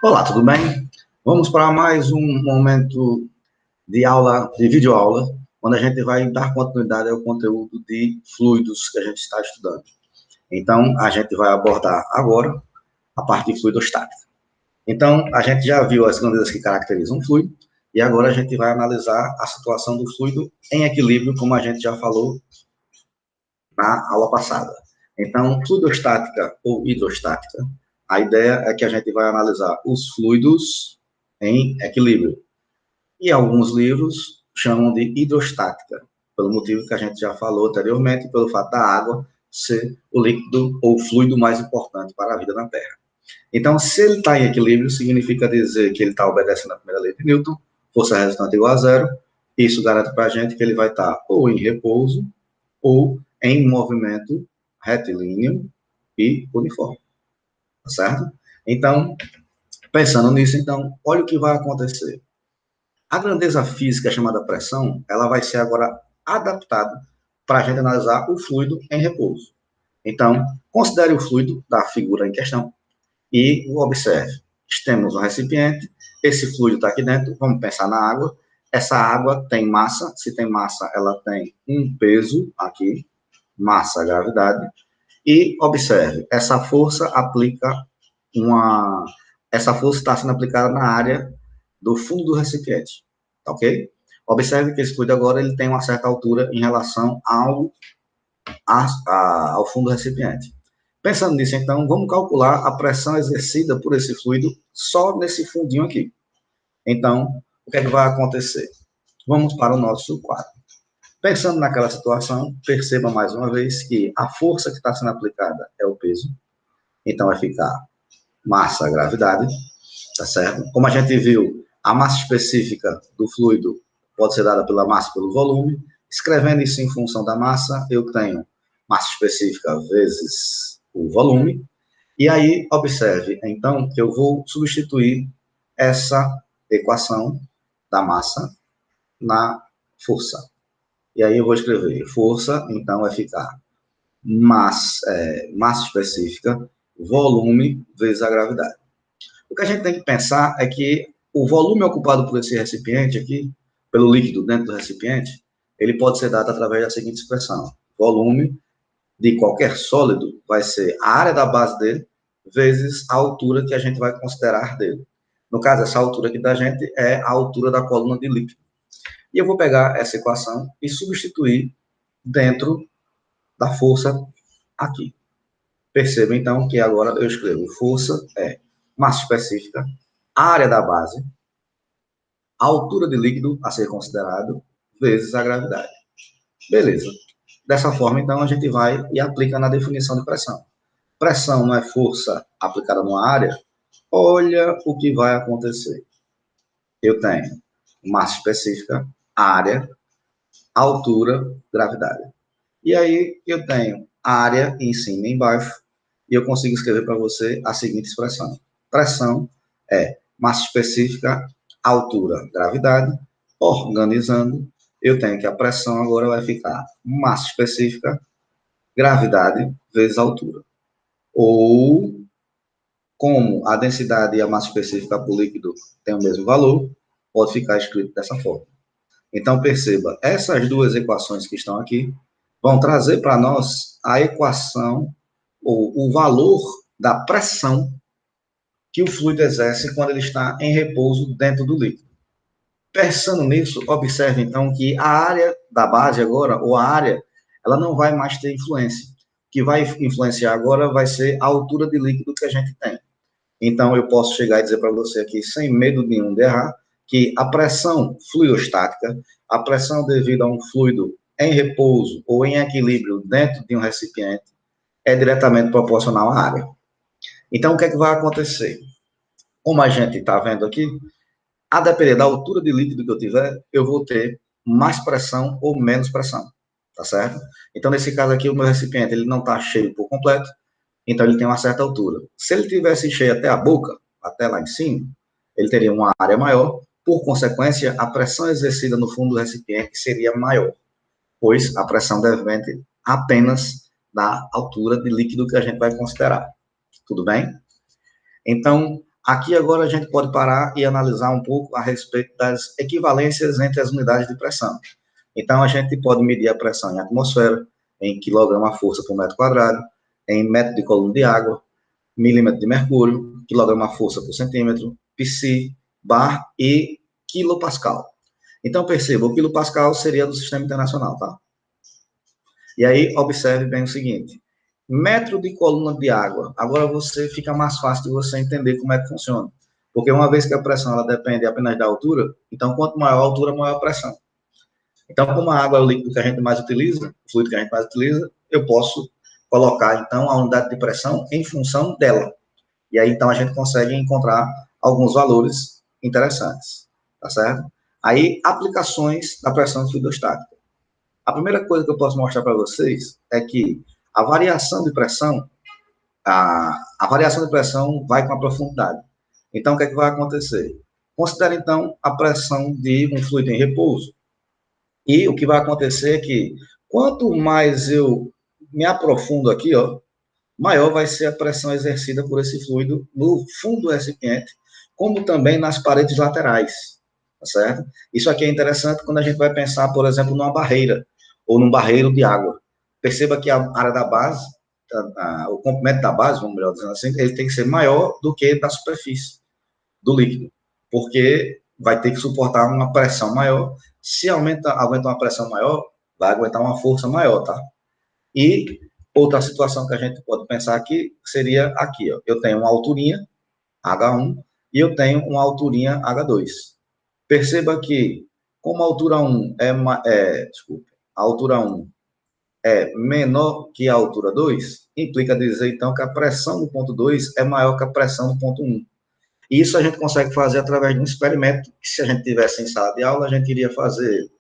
Olá, tudo bem? Vamos para mais um momento de aula, de videoaula, onde a gente vai dar continuidade ao conteúdo de fluidos que a gente está estudando. Então, a gente vai abordar agora a parte de fluidostática. Então, a gente já viu as grandezas que caracterizam o fluido, e agora a gente vai analisar a situação do fluido em equilíbrio, como a gente já falou na aula passada. Então, fluidostática ou hidrostática, a ideia é que a gente vai analisar os fluidos em equilíbrio. E alguns livros chamam de hidrostática, pelo motivo que a gente já falou anteriormente, pelo fato da água ser o líquido ou fluido mais importante para a vida na Terra. Então, se ele está em equilíbrio, significa dizer que ele está obedecendo a primeira lei de Newton, força resultante igual a zero. Isso garante para a gente que ele vai estar ou em repouso ou em movimento retilíneo e uniforme. Tá certo? Então, pensando nisso, então, olha o que vai acontecer. A grandeza física chamada pressão, ela vai ser agora adaptada para a gente analisar o fluido em repouso. Então, considere o fluido da figura em questão e observe. Temos um recipiente, esse fluido está aqui dentro, vamos pensar na água. Essa água tem massa, se tem massa, ela tem um peso aqui, massa, gravidade. E observe, essa força está sendo aplicada na área do fundo do recipiente, ok? Observe que esse fluido agora ele tem uma certa altura em relação ao fundo do recipiente. Pensando nisso, então, vamos calcular a pressão exercida por esse fluido só nesse fundinho aqui. Então, o que é que vai acontecer? Vamos para o nosso quadro. Pensando naquela situação, perceba mais uma vez que a força que está sendo aplicada é o peso. Então, vai ficar massa, gravidade, tá certo? Como a gente viu, a massa específica do fluido pode ser dada pela massa pelo volume. Escrevendo isso em função da massa, eu tenho massa específica vezes o volume. E aí, observe, então, que eu vou substituir essa equação da massa na força. E aí eu vou escrever força, então vai ficar massa específica, volume vezes a gravidade. O que a gente tem que pensar é que o volume ocupado por esse recipiente aqui, pelo líquido dentro do recipiente, ele pode ser dado através da seguinte expressão. Volume de qualquer sólido vai ser a área da base dele vezes a altura que a gente vai considerar dele. No caso, essa altura aqui da gente é a altura da coluna de líquido. E eu vou pegar essa equação e substituir dentro da força aqui. Perceba, então, que agora eu escrevo força é massa específica, área da base, a altura de líquido a ser considerado, vezes a gravidade. Beleza. Dessa forma, então, a gente vai e aplica na definição de pressão. Pressão não é força aplicada numa área? Olha o que vai acontecer. Eu tenho massa específica, área, altura, gravidade. E aí eu tenho área em cima e embaixo, e eu consigo escrever para você a seguinte expressão. Pressão é massa específica, altura, gravidade. Organizando, eu tenho que a pressão agora vai ficar massa específica, gravidade vezes altura. Ou, como a densidade e a massa específica por líquido têm o mesmo valor, pode ficar escrito dessa forma. Então, perceba, essas duas equações que estão aqui vão trazer para nós a equação, ou o valor da pressão que o fluido exerce quando ele está em repouso dentro do líquido. Pensando nisso, observe, então, que a área da base agora, ou a área, ela não vai mais ter influência. O que vai influenciar agora vai ser a altura de líquido que a gente tem. Então, eu posso chegar e dizer para você aqui, sem medo nenhum de errar, que a pressão fluidostática, a pressão devido a um fluido em repouso ou em equilíbrio dentro de um recipiente, é diretamente proporcional à área. Então, o que é que vai acontecer? Como a gente está vendo aqui, a depender da altura de líquido que eu tiver, eu vou ter mais pressão ou menos pressão, tá certo? Então, nesse caso aqui, o meu recipiente ele não está cheio por completo, então ele tem uma certa altura. Se ele tivesse cheio até a boca, até lá em cima, ele teria uma área maior, por consequência, a pressão exercida no fundo do recipiente seria maior, pois a pressão depende apenas da altura de líquido que a gente vai considerar. Tudo bem? Então, aqui agora a gente pode parar e analisar um pouco a respeito das equivalências entre as unidades de pressão. Então, a gente pode medir a pressão em atmosfera, em quilograma-força por metro quadrado, em metro de coluna de água, milímetro de mercúrio, quilograma-força por centímetro, psi, bar e quilopascal. Então, perceba, o quilopascal seria do sistema internacional, tá? E aí, observe bem o seguinte, metro de coluna de água, agora você fica mais fácil de você entender como é que funciona. Porque uma vez que a pressão ela depende apenas da altura, então quanto maior a altura, maior a pressão. Então, como a água é o líquido que a gente mais utiliza, o fluido que a gente mais utiliza, eu posso colocar, então, a unidade de pressão em função dela. E aí, então, a gente consegue encontrar alguns valores interessantes, tá certo? Aí, aplicações da pressão fluidostática. A primeira coisa que eu posso mostrar para vocês é que a variação de pressão, a variação de pressão vai com a profundidade. Então, o que é que vai acontecer? Considere, então, a pressão de um fluido em repouso. E o que vai acontecer é que, quanto mais eu me aprofundo aqui, ó, maior vai ser a pressão exercida por esse fluido no fundo do recipiente, como também nas paredes laterais, tá certo? Isso aqui é interessante quando a gente vai pensar, por exemplo, numa barreira, ou num barreiro de água. Perceba que a área da base, o comprimento da base, vamos melhor dizendo assim, ele tem que ser maior do que da superfície do líquido, porque vai ter que suportar uma pressão maior. Se aguenta uma pressão maior, vai aguentar uma força maior, tá? E outra situação que a gente pode pensar aqui seria aqui, ó. Eu tenho uma alturinha, H1, e eu tenho uma alturinha, H2. Perceba que, como a altura 1 desculpa, a altura 1 é menor que a altura 2, implica dizer, então, que a pressão do ponto 2 é maior que a pressão do ponto 1. Isso a gente consegue fazer através de um experimento, que se a gente tivesse em sala de aula, a gente iria fazer.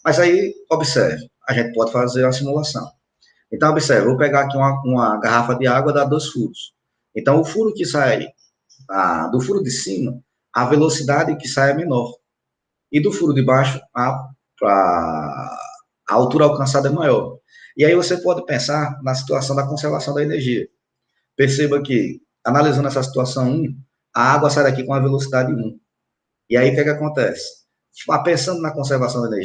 Mas aí, observe, a gente pode fazer a simulação. Então, observe, vou pegar aqui uma garrafa de água, dá 2 furos. Então, o furo que sai do furo de cima, a velocidade que sai é menor. E do furo de baixo, a altura alcançada é maior. E aí você pode pensar na situação da conservação da energia. Perceba que, analisando essa situação 1, a água sai daqui com a velocidade 1. E aí, o que é que acontece? Pensando na conservação da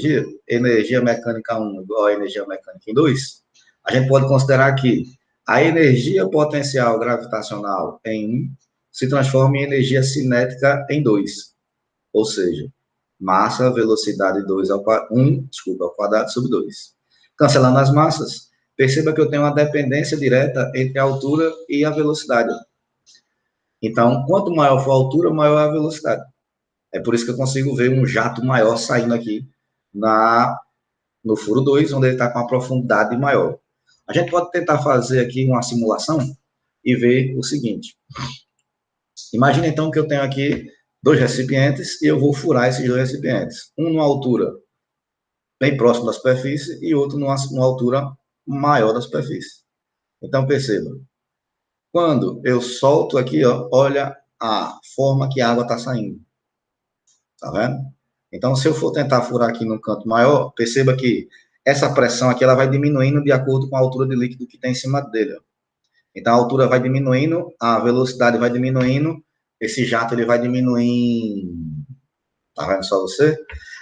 energia mecânica 1 igual a energia mecânica 2, a gente pode considerar que a energia potencial gravitacional em 1 se transforma em energia cinética em 2. Ou seja, massa, velocidade 1 ao quadrado sobre 2. Cancelando as massas, perceba que eu tenho uma dependência direta entre a altura e a velocidade. Então, quanto maior for a altura, maior é a velocidade. É por isso que eu consigo ver um jato maior saindo aqui no furo 2, onde ele está com uma profundidade maior. A gente pode tentar fazer aqui uma simulação e ver o seguinte. Imagina, então, que eu tenho aqui 2 recipientes e eu vou furar esses 2 recipientes. Um numa altura bem próximo da superfície e outro numa altura maior da superfície. Então, perceba. Quando eu solto aqui, ó, olha a forma que a água está saindo. Tá vendo? Então, se eu for tentar furar aqui no canto maior, perceba que essa pressão aqui, ela vai diminuindo de acordo com a altura de líquido que tem em cima dele. Ó. Então, a altura vai diminuindo, a velocidade vai diminuindo, esse jato, ele vai diminuindo, tá vendo só você?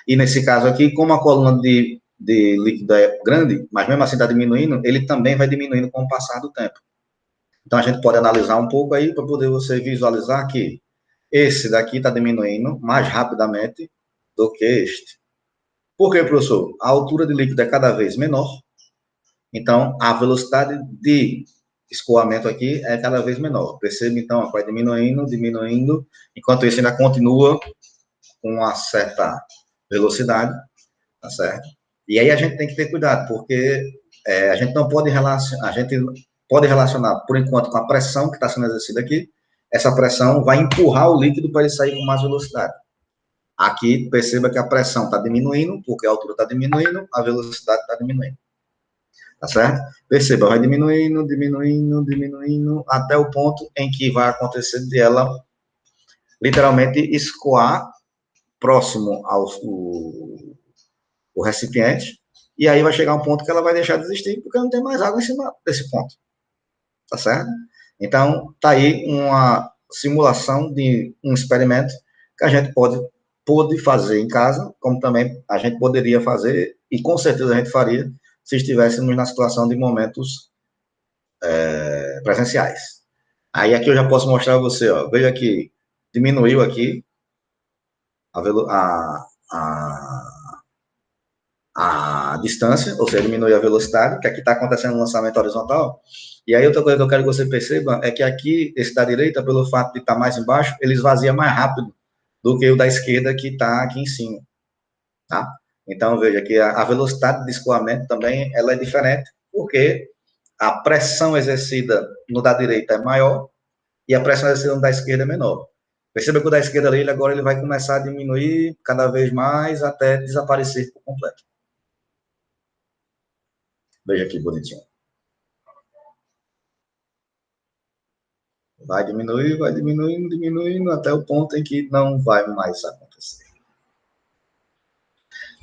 E nesse caso aqui, como a coluna de líquido é grande, mas mesmo assim está diminuindo, ele também vai diminuindo com o passar do tempo. Então, a gente pode analisar um pouco aí, para poder você visualizar que esse daqui está diminuindo mais rapidamente do que este. Por quê, professor? A altura de líquido é cada vez menor, então a velocidade de escoamento aqui é cada vez menor. Perceba, então, vai diminuindo, diminuindo, enquanto isso ainda continua com uma certa velocidade, tá certo? E aí a gente tem que ter cuidado, porque a gente não pode relacionar, a gente pode relacionar, por enquanto, com a pressão que está sendo exercida aqui, essa pressão vai empurrar o líquido para ele sair com mais velocidade. Aqui, perceba que a pressão está diminuindo, porque a altura está diminuindo, a velocidade está diminuindo. Tá certo? Perceba, vai diminuindo, diminuindo, diminuindo, até o ponto em que vai acontecer de ela, literalmente, escoar próximo ao o recipiente, e aí vai chegar um ponto que ela vai deixar de existir, porque não tem mais água em cima desse ponto. Tá certo? Então, tá aí simulação de um experimento que a gente pôde fazer em casa, como também a gente poderia fazer, e com certeza a gente faria, se estivéssemos na situação de momentos presenciais. Aí aqui eu já posso mostrar a você, ó, veja que diminuiu aqui a distância, ou seja, diminuiu a velocidade, que aqui está acontecendo um lançamento horizontal. E aí outra coisa que eu quero que você perceba é que aqui, esse da direita, pelo fato de estar mais embaixo, ele esvazia mais rápido do que o da esquerda, que está aqui em cima, tá? Então, veja que a velocidade de escoamento também, ela é diferente, porque a pressão exercida no da direita é maior e a pressão exercida no da esquerda é menor. Perceba que o da esquerda ali, agora ele vai começar a diminuir cada vez mais até desaparecer por completo. Veja que bonitinho. Vai diminuindo, até o ponto em que não vai mais acontecer.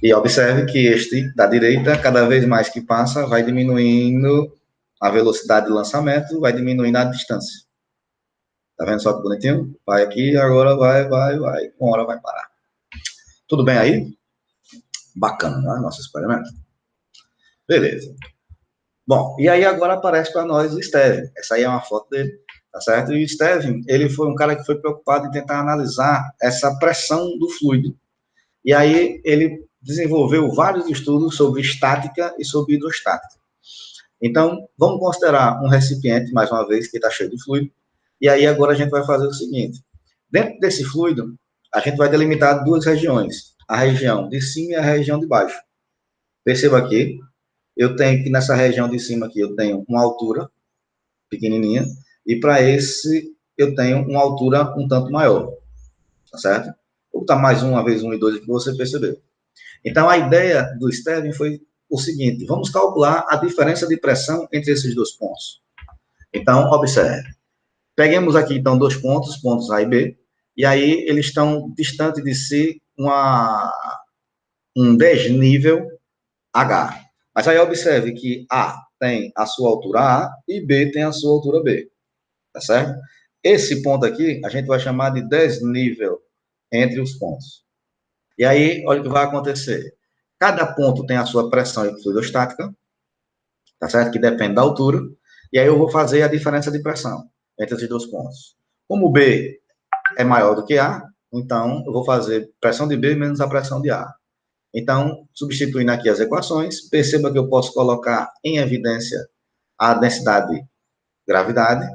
E observe que este da direita, cada vez mais que passa, vai diminuindo a velocidade de lançamento, vai diminuindo a distância. Tá vendo só que bonitinho? Vai aqui, agora vai. Uma hora vai parar. Tudo bem aí? Bacana, né? Nosso experimento. Beleza. Bom, e aí agora aparece para nós o Steven. Essa aí é uma foto dele, tá certo? E o Steven, ele foi um cara que foi preocupado em tentar analisar essa pressão do fluido. E aí ele desenvolveu vários estudos sobre estática e sobre hidrostática. Então, vamos considerar um recipiente, mais uma vez, que está cheio de fluido. E aí agora a gente vai fazer o seguinte. Dentro desse fluido, a gente vai delimitar duas regiões. A região de cima e a região de baixo. Perceba aqui, eu tenho que nessa região de cima aqui, eu tenho uma altura pequenininha, e para esse eu tenho uma altura um tanto maior, tá certo? Vou botar mais uma vez 1 e 2 aqui para você perceber. Então, a ideia do Steven foi o seguinte, vamos calcular a diferença de pressão entre esses dois pontos. Então, observe. Peguemos aqui, então, dois pontos, pontos A e B, e aí eles estão distantes de si um desnível H. Mas aí observe que A tem a sua altura A e B tem a sua altura B, tá certo? Esse ponto aqui, a gente vai chamar de desnível entre os pontos. E aí, olha o que vai acontecer. Cada ponto tem a sua pressão fluidostática, tá certo? Que depende da altura. E aí eu vou fazer a diferença de pressão entre esses dois pontos. Como B é maior do que A, então eu vou fazer pressão de B menos a pressão de A. Então, substituindo aqui as equações, perceba que eu posso colocar em evidência a densidade gravidade.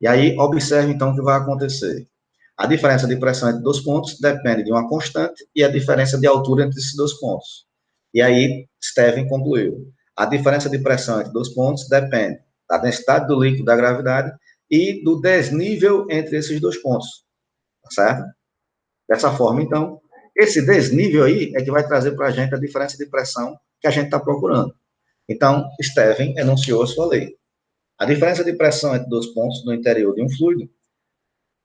E aí, observe então o que vai acontecer. A diferença de pressão entre dois pontos depende de uma constante e a diferença de altura entre esses dois pontos. E aí, Steven concluiu. A diferença de pressão entre dois pontos depende da densidade do líquido, da gravidade e do desnível entre esses dois pontos. Tá certo? Dessa forma, então, esse desnível aí é que vai trazer para a gente a diferença de pressão que a gente está procurando. Então, Steven enunciou a sua lei. A diferença de pressão entre dois pontos no interior de um fluido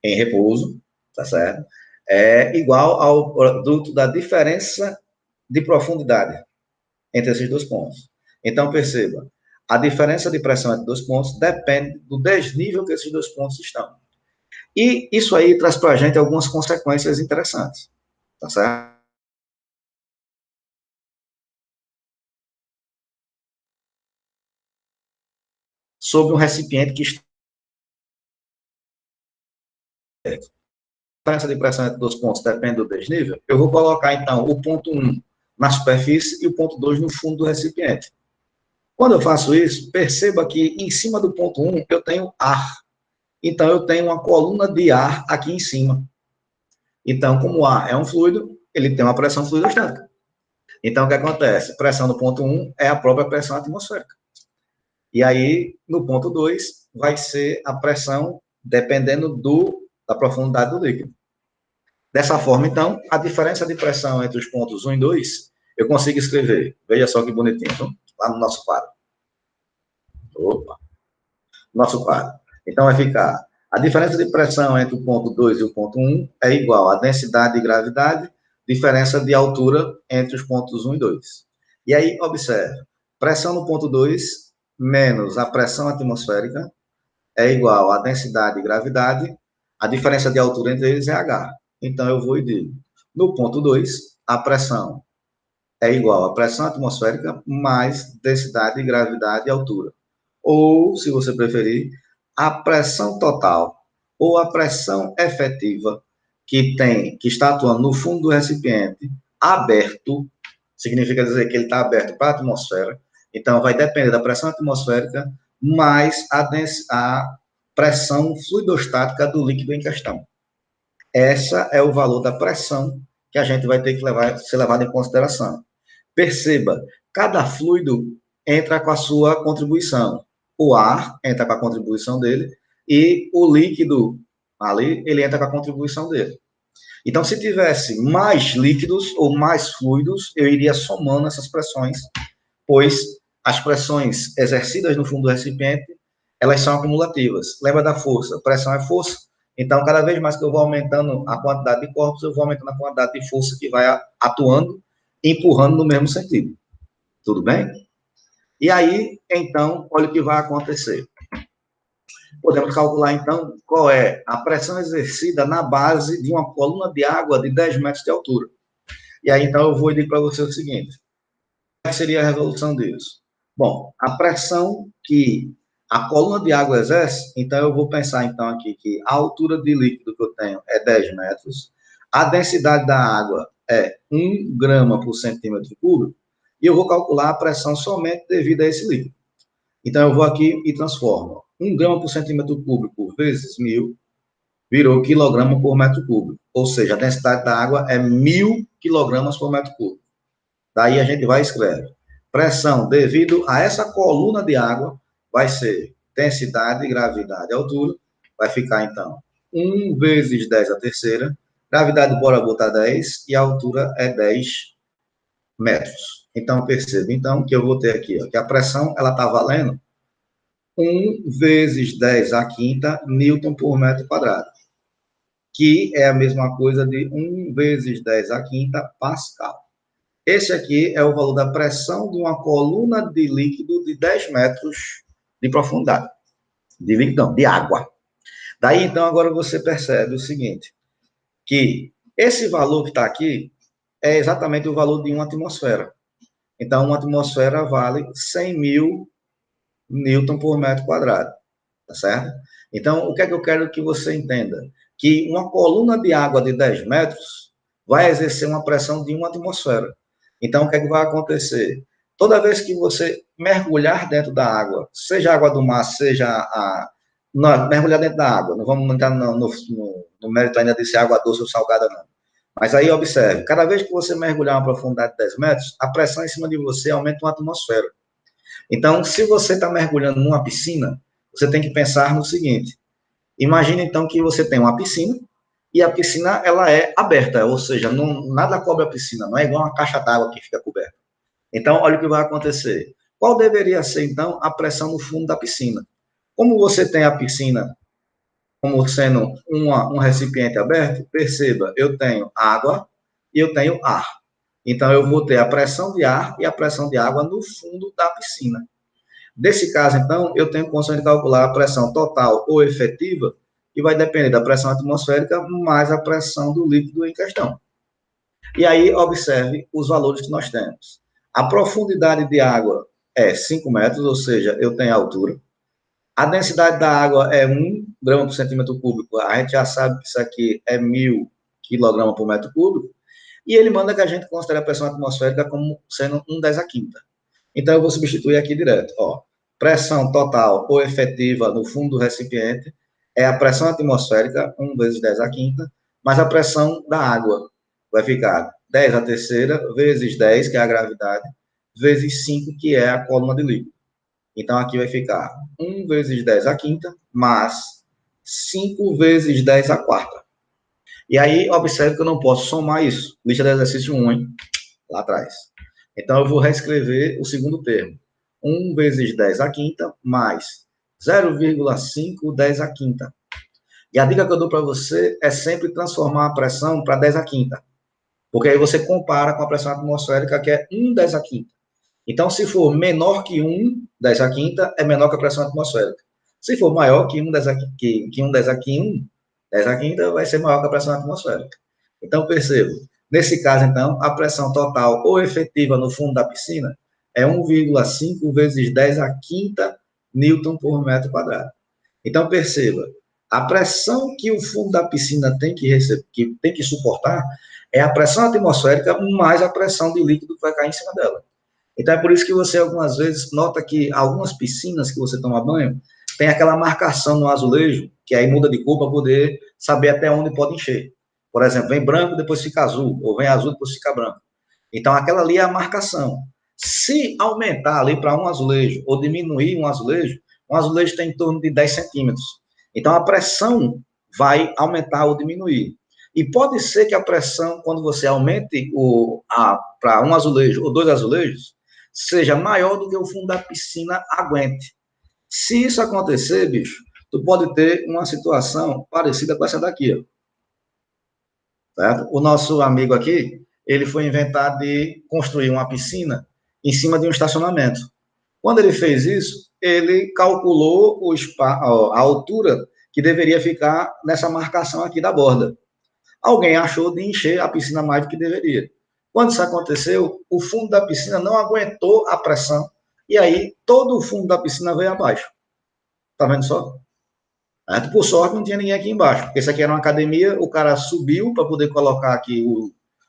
em repouso, tá certo? É igual ao produto da diferença de profundidade entre esses dois pontos. Então, perceba, a diferença de pressão entre dois pontos depende do desnível que esses dois pontos estão. E isso aí traz para a gente algumas consequências interessantes, tá certo? Sobre um recipiente que está a diferença de pressão entre dois pontos depende do desnível, eu vou colocar, então, o ponto 1 na superfície e o ponto 2 no fundo do recipiente. Quando eu faço isso, perceba que em cima do ponto 1 eu tenho ar. Então, eu tenho uma coluna de ar aqui em cima. Então, como o ar é um fluido, ele tem uma pressão fluidostática. Então, o que acontece? Pressão no ponto 1 é a própria pressão atmosférica. E aí, no ponto 2, vai ser a pressão dependendo da profundidade do líquido. Dessa forma, então, a diferença de pressão entre os pontos 1 e 2, eu consigo escrever. Veja só que bonitinho, então, lá no nosso quadro. Opa! Nosso quadro. Então, vai ficar a diferença de pressão entre o ponto 2 e o ponto 1 é igual a densidade e gravidade, diferença de altura entre os pontos 1 e 2. E aí, observe, pressão no ponto 2 menos a pressão atmosférica é igual a densidade e gravidade A diferença de altura entre eles é H. Então, eu vou e digo, no ponto 2, a pressão é igual à pressão atmosférica mais densidade, gravidade e altura. Ou, se você preferir, a pressão total ou a pressão efetiva que está atuando no fundo do recipiente aberto, significa dizer que ele está aberto para a atmosfera, então vai depender da pressão atmosférica mais a pressão fluidostática do líquido em questão. Essa é o valor da pressão que a gente vai ter que ser levado em consideração. Perceba, cada fluido entra com a sua contribuição. O ar entra com a contribuição dele e o líquido ali, ele entra com a contribuição dele. Então, se tivesse mais líquidos ou mais fluidos, eu iria somando essas pressões, pois as pressões exercidas no fundo do recipiente, elas são acumulativas. Lembra da força? Pressão é força. Então, cada vez mais que eu vou aumentando a quantidade de corpos, eu vou aumentando a quantidade de força que vai atuando, empurrando no mesmo sentido. Tudo bem? E aí, então, olha o que vai acontecer. Podemos calcular, então, qual é a pressão exercida na base de uma coluna de água de 10 metros de altura. E aí, então, eu vou dizer para você o seguinte: qual seria a resolução disso? Bom, a pressão que a coluna de água exerce, então eu vou pensar, então, aqui que a altura de líquido que eu tenho é 10 metros, a densidade da água é 1 grama por centímetro cúbico, e eu vou calcular a pressão somente devido a esse líquido. Então, eu vou aqui e transformo. 1 grama por centímetro cúbico vezes 1.000 virou quilograma por metro cúbico. Ou seja, a densidade da água é 1.000 quilogramas por metro cúbico. Daí a gente vai e escreve. Pressão devido a essa coluna de água vai ser densidade, gravidade e altura. Vai ficar, então, 1 vezes 10 a terceira. Gravidade, bora botar 10. E a altura é 10 metros. Então, perceba, então, que eu vou ter aqui, ó, que a pressão, ela está valendo 1 vezes 10 a quinta newton por metro quadrado, que é a mesma coisa de 1 vezes 10 a quinta pascal. Esse aqui é o valor da pressão de uma coluna de líquido de 10 metros de profundidade, de líquido, não, de água. Daí, então, agora você percebe o seguinte, que esse valor que está aqui é exatamente o valor de uma atmosfera. Então, uma atmosfera vale 100.000 newton por metro quadrado, tá certo? Então, o que é que eu quero que você entenda? Que uma coluna de água de 10 metros vai exercer uma pressão de uma atmosfera. Então, o que é que vai acontecer? Toda vez que você mergulhar dentro da água, seja a água do mar, seja a... Não, mergulhar dentro da água, não vamos entrar no mérito ainda de ser água doce ou salgada, não. Mas aí, observe, cada vez que você mergulhar uma profundidade de 10 metros, a pressão em cima de você aumenta uma atmosfera. Então, se você está mergulhando numa piscina, você tem que pensar no seguinte: imagine então que você tem uma piscina e a piscina ela é aberta, ou seja, não, nada cobre a piscina, não é igual uma caixa d'água que fica coberta. Então, olha o que vai acontecer. Qual deveria ser então a pressão no fundo da piscina? Como você tem a piscina como sendo um recipiente aberto, perceba, eu tenho água e eu tenho ar. Então, eu vou ter a pressão de ar e a pressão de água no fundo da piscina. Nesse caso, então, eu tenho condição de calcular a pressão total ou efetiva, que vai depender da pressão atmosférica mais a pressão do líquido em questão. E aí, observe os valores que nós temos. A profundidade de água é 5 metros, ou seja, eu tenho a altura. A densidade da água é 1 grama por centímetro cúbico. A gente já sabe que isso aqui é 1.000 quilogramas por metro cúbico. E ele manda que a gente considere a pressão atmosférica como sendo 1/10 a quinta. Então, eu vou substituir aqui direto. Ó, pressão total ou efetiva no fundo do recipiente é a pressão atmosférica, 1 vezes 10 a quinta, mais a pressão da água. Vai ficar 10 a terceira, vezes 10, que é a gravidade, vezes 5, que é a coluna de líquido. Então, aqui vai ficar 1 vezes 10 a quinta, mais 5 vezes 10 a quarta. E aí, observe que eu não posso somar isso. Lista de exercício 1, hein? Lá atrás. Então, eu vou reescrever o segundo termo. 1 vezes 10 a quinta, mais 0,5 10 a quinta. E a dica que eu dou para você é sempre transformar a pressão para 10 a quinta. Porque aí você compara com a pressão atmosférica, que é 1 10 a quinta. Então, se for menor que 1 10 a quinta, é menor que a pressão atmosférica. Se for maior que 1 10 a, que 1 10 a 1, 10 a quinta vai ser maior que a pressão atmosférica. Então, perceba, nesse caso, então, a pressão total ou efetiva no fundo da piscina é 1,5 vezes 10 a quinta Newton por metro quadrado. Então, perceba, a pressão que o fundo da piscina tem que receber, que tem que suportar, é a pressão atmosférica mais a pressão de líquido que vai cair em cima dela. Então, é por isso que você, algumas vezes, nota que algumas piscinas que você toma banho, tem aquela marcação no azulejo, que aí muda de cor para poder saber até onde pode encher. Por exemplo, vem branco, depois fica azul, ou vem azul, depois fica branco. Então, aquela ali é a marcação. Se aumentar ali para um azulejo, ou diminuir um azulejo tem em torno de 10 centímetros. Então, a pressão vai aumentar ou diminuir. E pode ser que a pressão, quando você aumente para um azulejo ou dois azulejos, seja maior do que o fundo da piscina aguente. Se isso acontecer, bicho, tu pode ter uma situação parecida com essa daqui, ó. Certo? O nosso amigo aqui, ele foi inventar de construir uma piscina em cima de um estacionamento. Quando ele fez isso, ele calculou a altura que deveria ficar nessa marcação aqui da borda. Alguém achou de encher a piscina mais do que deveria. Quando isso aconteceu, o fundo da piscina não aguentou a pressão, e aí todo o fundo da piscina veio abaixo. Tá vendo só? Por sorte, não tinha ninguém aqui embaixo, porque isso aqui era uma academia, o cara subiu para poder colocar aqui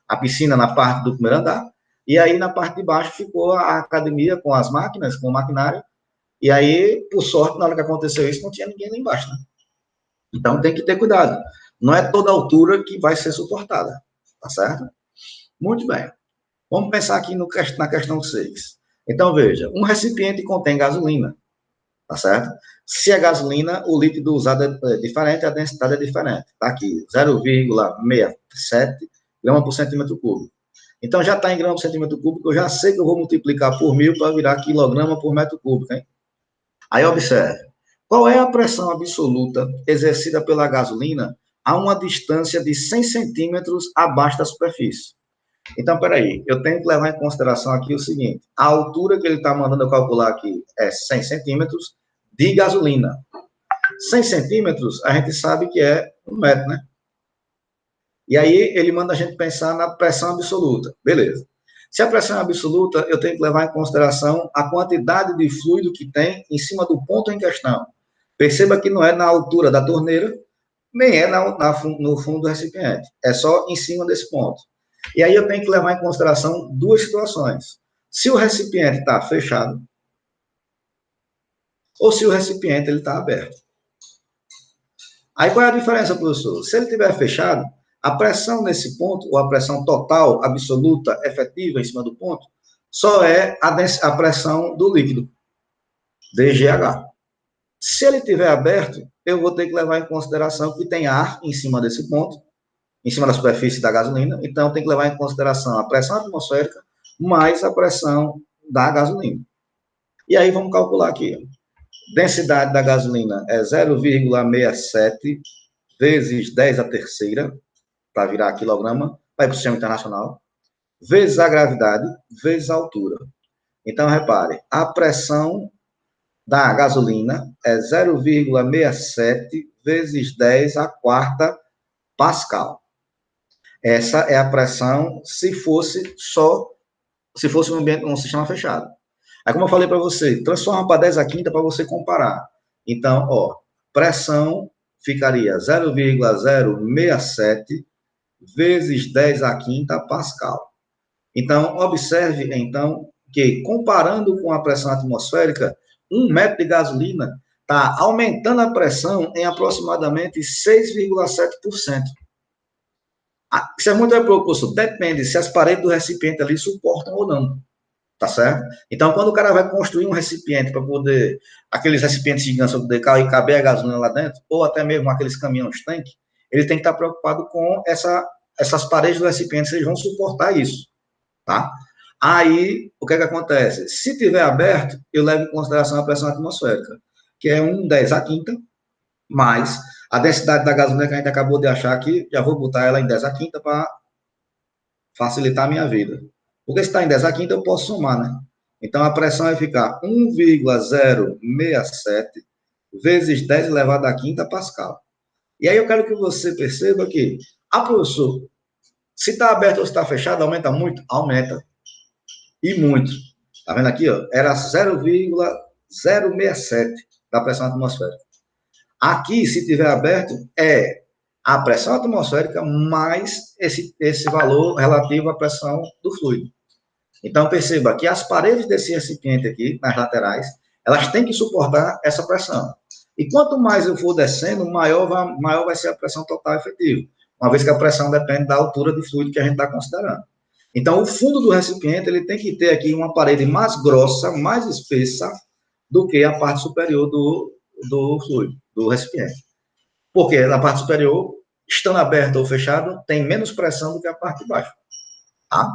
a piscina na parte do primeiro andar, e aí na parte de baixo ficou a academia com as máquinas, com o maquinário, e aí, por sorte, na hora que aconteceu isso, não tinha ninguém lá embaixo, né? Então tem que ter cuidado. Não é toda altura que vai ser suportada, tá certo? Muito bem. Vamos pensar aqui na questão 6. Então, veja, um recipiente contém gasolina, tá certo? Se a gasolina, o líquido usado é diferente, a densidade é diferente. Tá aqui, 0,67 gramas por centímetro cúbico. Então, já está em gramas por centímetro cúbico, eu já sei que eu vou multiplicar por 1.000 para virar quilograma por metro cúbico, hein? Aí, observe. Qual é a pressão absoluta exercida pela gasolina a uma distância de 100 centímetros abaixo da superfície? Então, peraí, eu tenho que levar em consideração aqui o seguinte, a altura que ele está mandando eu calcular aqui é 100 centímetros de gasolina. 100 centímetros, a gente sabe que é 1 metro, né? E aí, ele manda a gente pensar na pressão absoluta. Beleza. Se a pressão é absoluta, eu tenho que levar em consideração a quantidade de fluido que tem em cima do ponto em questão. Perceba que não é na altura da torneira, nem é no fundo do recipiente. É só em cima desse ponto. E aí eu tenho que levar em consideração duas situações. Se o recipiente está fechado, ou se o recipiente está aberto. Aí qual é a diferença, professor? Se ele estiver fechado, a pressão nesse ponto, ou a pressão total, absoluta, efetiva em cima do ponto, só é a pressão do líquido, DGH. Se ele estiver aberto, eu vou ter que levar em consideração que tem ar em cima desse ponto, em cima da superfície da gasolina, então tem que levar em consideração a pressão atmosférica mais a pressão da gasolina. E aí vamos calcular aqui. Densidade da gasolina é 0,67 vezes 10 a terceira, para virar quilograma, vai para o sistema internacional, vezes a gravidade, vezes a altura. Então, repare, a pressão da gasolina é 0,67 vezes 10 a quarta Pascal. Essa é a pressão se fosse um ambiente, um sistema fechado. Aí, como eu falei para você, transforma para 10 a quinta para você comparar. Então, ó, pressão ficaria 0,067 vezes 10 a quinta Pascal. Então, observe, então, que comparando com a pressão atmosférica, 1 metro de gasolina está aumentando a pressão em aproximadamente 6,7%. Isso é muito pouco, professor. Depende se as paredes do recipiente ali suportam ou não. Tá certo? Então, quando o cara vai construir um recipiente para poder, aqueles recipientes gigantes para poder caber a gasolina lá dentro, ou até mesmo aqueles caminhões tanque, ele tem que estar preocupado com essas paredes do recipiente, se eles vão suportar isso, tá? Aí, o que é que acontece? Se tiver aberto, eu levo em consideração a pressão atmosférica, que é 1/10 a quinta, mais a densidade da gasolina que a gente acabou de achar aqui, já vou botar ela em 10 a quinta para facilitar a minha vida. Porque se está em 10 a quinta, eu posso somar, né? Então, a pressão vai ficar 1,067 vezes 10 elevado à quinta Pascal. E aí eu quero que você perceba que, professor, se está aberto ou se está fechado, aumenta muito? Aumenta. E muito. Está vendo aqui? Ó? Era 0,067 da pressão atmosférica. Aqui, se tiver aberto, é a pressão atmosférica mais esse valor relativo à pressão do fluido. Então, perceba que as paredes desse recipiente aqui, nas laterais, elas têm que suportar essa pressão. E quanto mais eu for descendo, maior vai ser a pressão total efetiva, uma vez que a pressão depende da altura de fluido que a gente está considerando. Então, o fundo do recipiente, ele tem que ter aqui uma parede mais grossa, mais espessa, do que a parte superior do fluido, do recipiente. Porque na parte superior, estando aberto ou fechado, tem menos pressão do que a parte de baixo. Tá?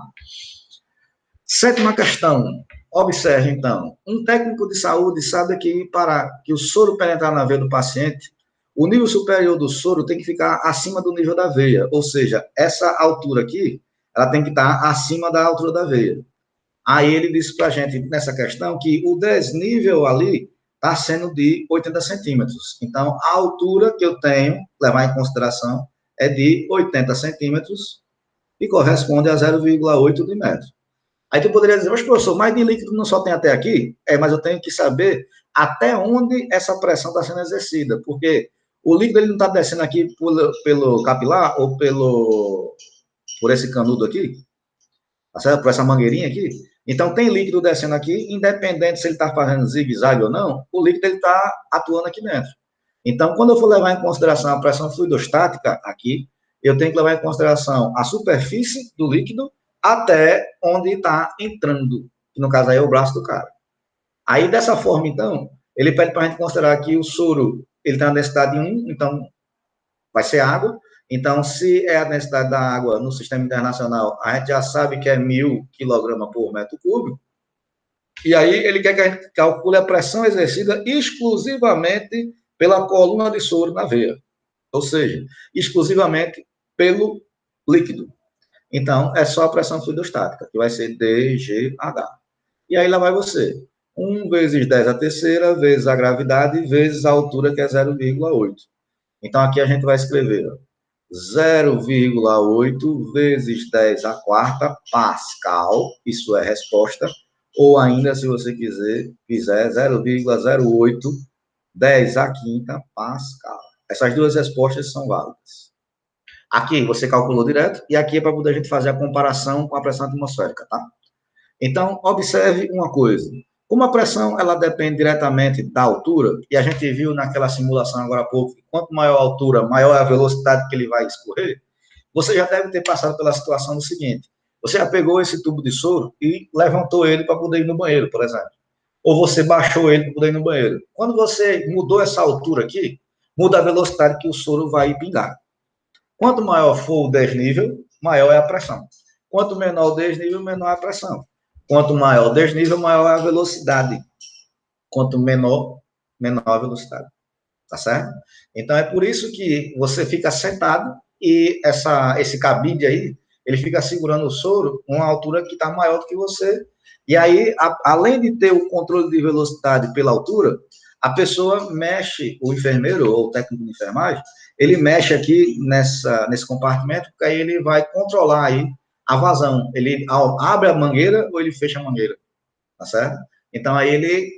Sétima questão. Observe, então. Um técnico de saúde sabe que para que o soro penetrar na veia do paciente, o nível superior do soro tem que ficar acima do nível da veia. Ou seja, essa altura aqui, ela tem que estar acima da altura da veia. Aí ele disse para a gente, nessa questão, que o desnível ali está sendo de 80 centímetros. Então, a altura que eu tenho, levar em consideração, é de 80 centímetros e corresponde a 0,8 de metro. Aí tu poderia dizer, mas professor, mas de líquido não só tem até aqui? Mas eu tenho que saber até onde essa pressão está sendo exercida, porque o líquido ele não está descendo aqui pelo capilar ou por esse canudo aqui, tá certo? Por essa mangueirinha aqui. Então, tem líquido descendo aqui, independente se ele está fazendo zigue-zague ou não, o líquido está atuando aqui dentro. Então, quando eu for levar em consideração a pressão fluidostática aqui, eu tenho que levar em consideração a superfície do líquido até onde está entrando, que no caso aí é o braço do cara. Aí, dessa forma, então, ele pede para a gente considerar que o soro, ele tem a densidade 1, então vai ser água. Então, se é a densidade da água no sistema internacional, a gente já sabe que é 1.000 kg por metro cúbico. E aí, ele quer que a gente calcule a pressão exercida exclusivamente pela coluna de soro na veia. Ou seja, exclusivamente pelo líquido. Então, é só a pressão fluidostática, que vai ser DGH. E aí lá vai você. 1 vezes 10 a terceira, vezes a gravidade, vezes a altura, que é 0,8. Então, aqui a gente vai escrever 0,8 vezes 10 a quarta Pascal, isso é resposta, ou ainda, se você quiser 0,08 10 a quinta Pascal. Essas duas respostas são válidas. Aqui você calculou direto, e aqui é para poder a gente fazer a comparação com a pressão atmosférica, tá? Então, observe uma coisa. Como a pressão, ela depende diretamente da altura, e a gente viu naquela simulação agora há pouco, que quanto maior a altura, maior é a velocidade que ele vai escorrer, você já deve ter passado pela situação do seguinte, você já pegou esse tubo de soro e levantou ele para poder ir no banheiro, por exemplo. Ou você baixou ele para poder ir no banheiro. Quando você mudou essa altura aqui, muda a velocidade que o soro vai pingar. Quanto maior for o desnível, maior é a pressão. Quanto menor o desnível, menor é a pressão. Quanto maior o desnível, maior é a velocidade. Quanto menor, menor a velocidade. Tá certo? Então, é por isso que você fica sentado e esse cabide aí, ele fica segurando o soro uma altura que está maior do que você. E aí, além de ter o controle de velocidade pela altura, a pessoa mexe, o enfermeiro ou o técnico de enfermagem, ele mexe aqui nesse compartimento, porque aí ele vai controlar aí a vazão. Ele abre a mangueira ou ele fecha a mangueira, tá certo? Então, aí ele,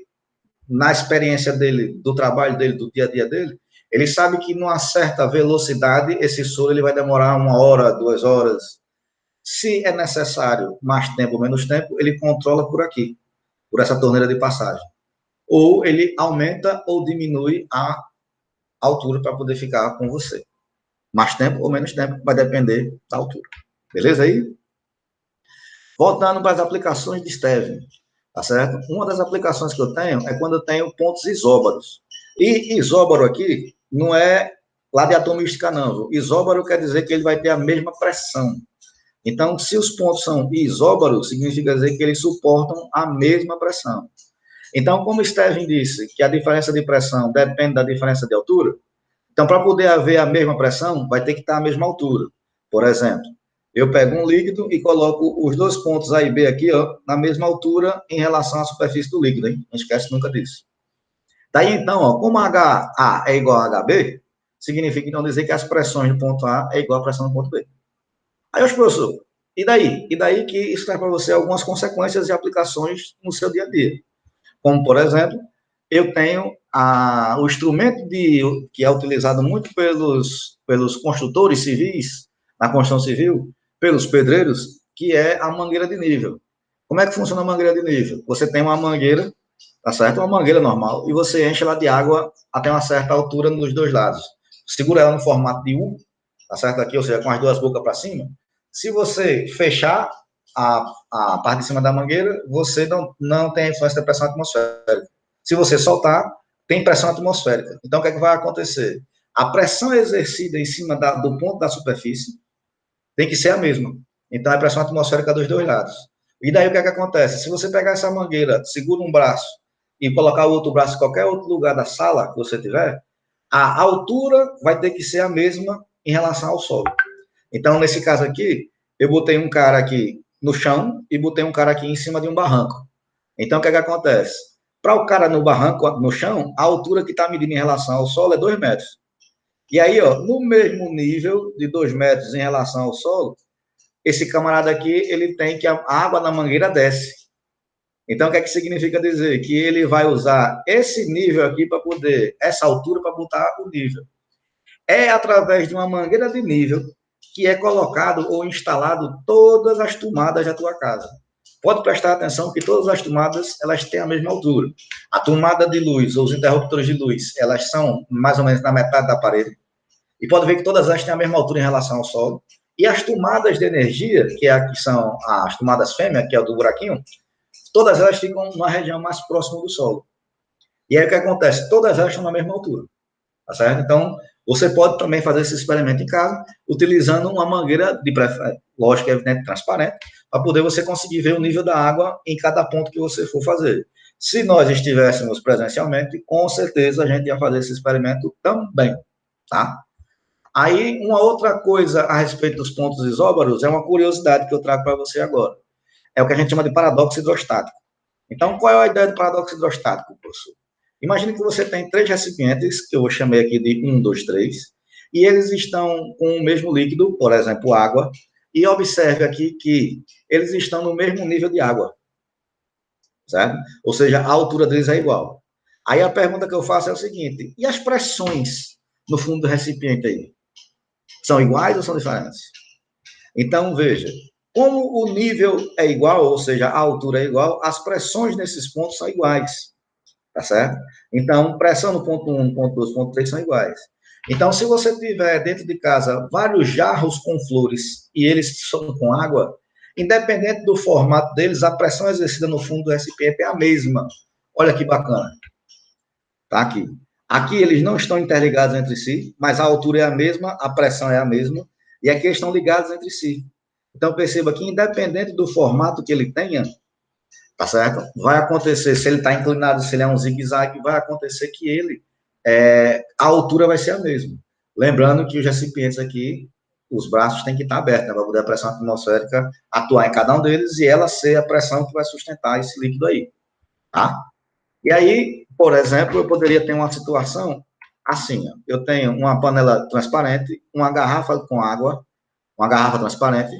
na experiência dele, do trabalho dele, do dia a dia dele, ele sabe que numa certa velocidade, esse soro ele vai demorar 1 hora, 2 horas. Se é necessário mais tempo ou menos tempo, ele controla por aqui, por essa torneira de passagem. Ou ele aumenta ou diminui a altura para poder ficar com você. Mais tempo ou menos tempo, vai depender da altura. Beleza aí? Voltando para as aplicações de Steven, tá certo? Uma das aplicações que eu tenho é quando eu tenho pontos isóbaros. E isóbaro aqui não é lá de atomística, não. Isóbaro quer dizer que ele vai ter a mesma pressão. Então, se os pontos são isóbaros, significa dizer que eles suportam a mesma pressão. Então, como Steven disse que a diferença de pressão depende da diferença de altura, então, para poder haver a mesma pressão, vai ter que estar a mesma altura. Por exemplo, eu pego um líquido e coloco os dois pontos A e B aqui, ó, na mesma altura em relação à superfície do líquido, hein? Não esquece nunca disso. Daí, então, ó, como HA é igual a HB, significa, então, dizer que as pressões do ponto A é igual à pressão do ponto B. Aí, professor, e daí? E daí que isso traz para você algumas consequências e aplicações no seu dia a dia. Como, por exemplo, eu tenho o instrumento que é utilizado muito pelos construtores civis, na construção civil, pelos pedreiros, que é a mangueira de nível. Como é que funciona a mangueira de nível? Você tem uma mangueira, tá certo? Uma mangueira normal, e você enche ela de água até uma certa altura nos dois lados. Segura ela no formato de U, tá certo? Aqui, ou seja, com as duas bocas para cima. Se você fechar a parte de cima da mangueira, você não tem influência da pressão atmosférica. Se você soltar, tem pressão atmosférica. Então, o que é que vai acontecer? A pressão exercida em cima do ponto da superfície tem que ser a mesma. Então, é a pressão atmosférica dos dois lados. E daí, o que é que acontece? Se você pegar essa mangueira, segura um braço e colocar o outro braço em qualquer outro lugar da sala que você tiver, a altura vai ter que ser a mesma em relação ao solo. Então, nesse caso aqui, eu botei um cara aqui no chão e botei um cara aqui em cima de um barranco. Então, o que é que acontece? Para o cara no barranco, no chão, a altura que está medindo em relação ao solo é 2 metros. E aí, ó, no mesmo nível de 2 metros em relação ao solo, esse camarada aqui, ele tem que a água na mangueira desce. Então, o que é que significa dizer? Que ele vai usar esse nível aqui para poder, essa altura para botar o nível. É através de uma mangueira de nível que é colocado ou instalado todas as tomadas da tua casa. Pode prestar atenção que todas as tomadas, elas têm a mesma altura. A tomada de luz, ou os interruptores de luz, elas são mais ou menos na metade da parede. E pode ver que todas elas têm a mesma altura em relação ao solo. E as tomadas de energia, que são as tomadas fêmea, que é o do buraquinho, todas elas ficam numa região mais próxima do solo. E aí o que acontece? Todas elas estão na mesma altura. Tá certo? Então, você pode também fazer esse experimento em casa, utilizando uma mangueira de preferência, lógico, evidente, transparente, para poder você conseguir ver o nível da água em cada ponto que você for fazer. Se nós estivéssemos presencialmente, com certeza a gente ia fazer esse experimento também, tá? Aí, uma outra coisa a respeito dos pontos isóbaros é uma curiosidade que eu trago para você agora. É o que a gente chama de paradoxo hidrostático. Então, qual é a ideia do paradoxo hidrostático, professor? Imagine que você tem 3 recipientes, que eu vou chamar aqui de 1, 2, 3, e eles estão com o mesmo líquido, por exemplo, água, e observe aqui que eles estão no mesmo nível de água, certo? Ou seja, a altura deles é igual. Aí a pergunta que eu faço é o seguinte, e as pressões no fundo do recipiente aí? São iguais ou são diferentes? Então, veja, como o nível é igual, ou seja, a altura é igual, as pressões nesses pontos são iguais. Tá certo? Então, pressão no ponto 1, ponto 2, ponto 3 são iguais. Então, se você tiver dentro de casa vários jarros com flores e eles são com água, independente do formato deles, a pressão exercida no fundo do recipiente é a mesma. Olha que bacana. Tá aqui. Aqui eles não estão interligados entre si, mas a altura é a mesma, a pressão é a mesma, e aqui eles estão ligados entre si. Então, perceba que, independente do formato que ele tenha, tá certo? Vai acontecer, se ele está inclinado, se ele é um zigue-zague, vai acontecer que a altura vai ser a mesma. Lembrando que os recipientes aqui, os braços têm que estar abertos, né, para poder a pressão atmosférica atuar em cada um deles e ela ser a pressão que vai sustentar esse líquido aí, tá? E aí, por exemplo, eu poderia ter uma situação assim, ó, eu tenho uma panela transparente, uma garrafa com água, uma garrafa transparente,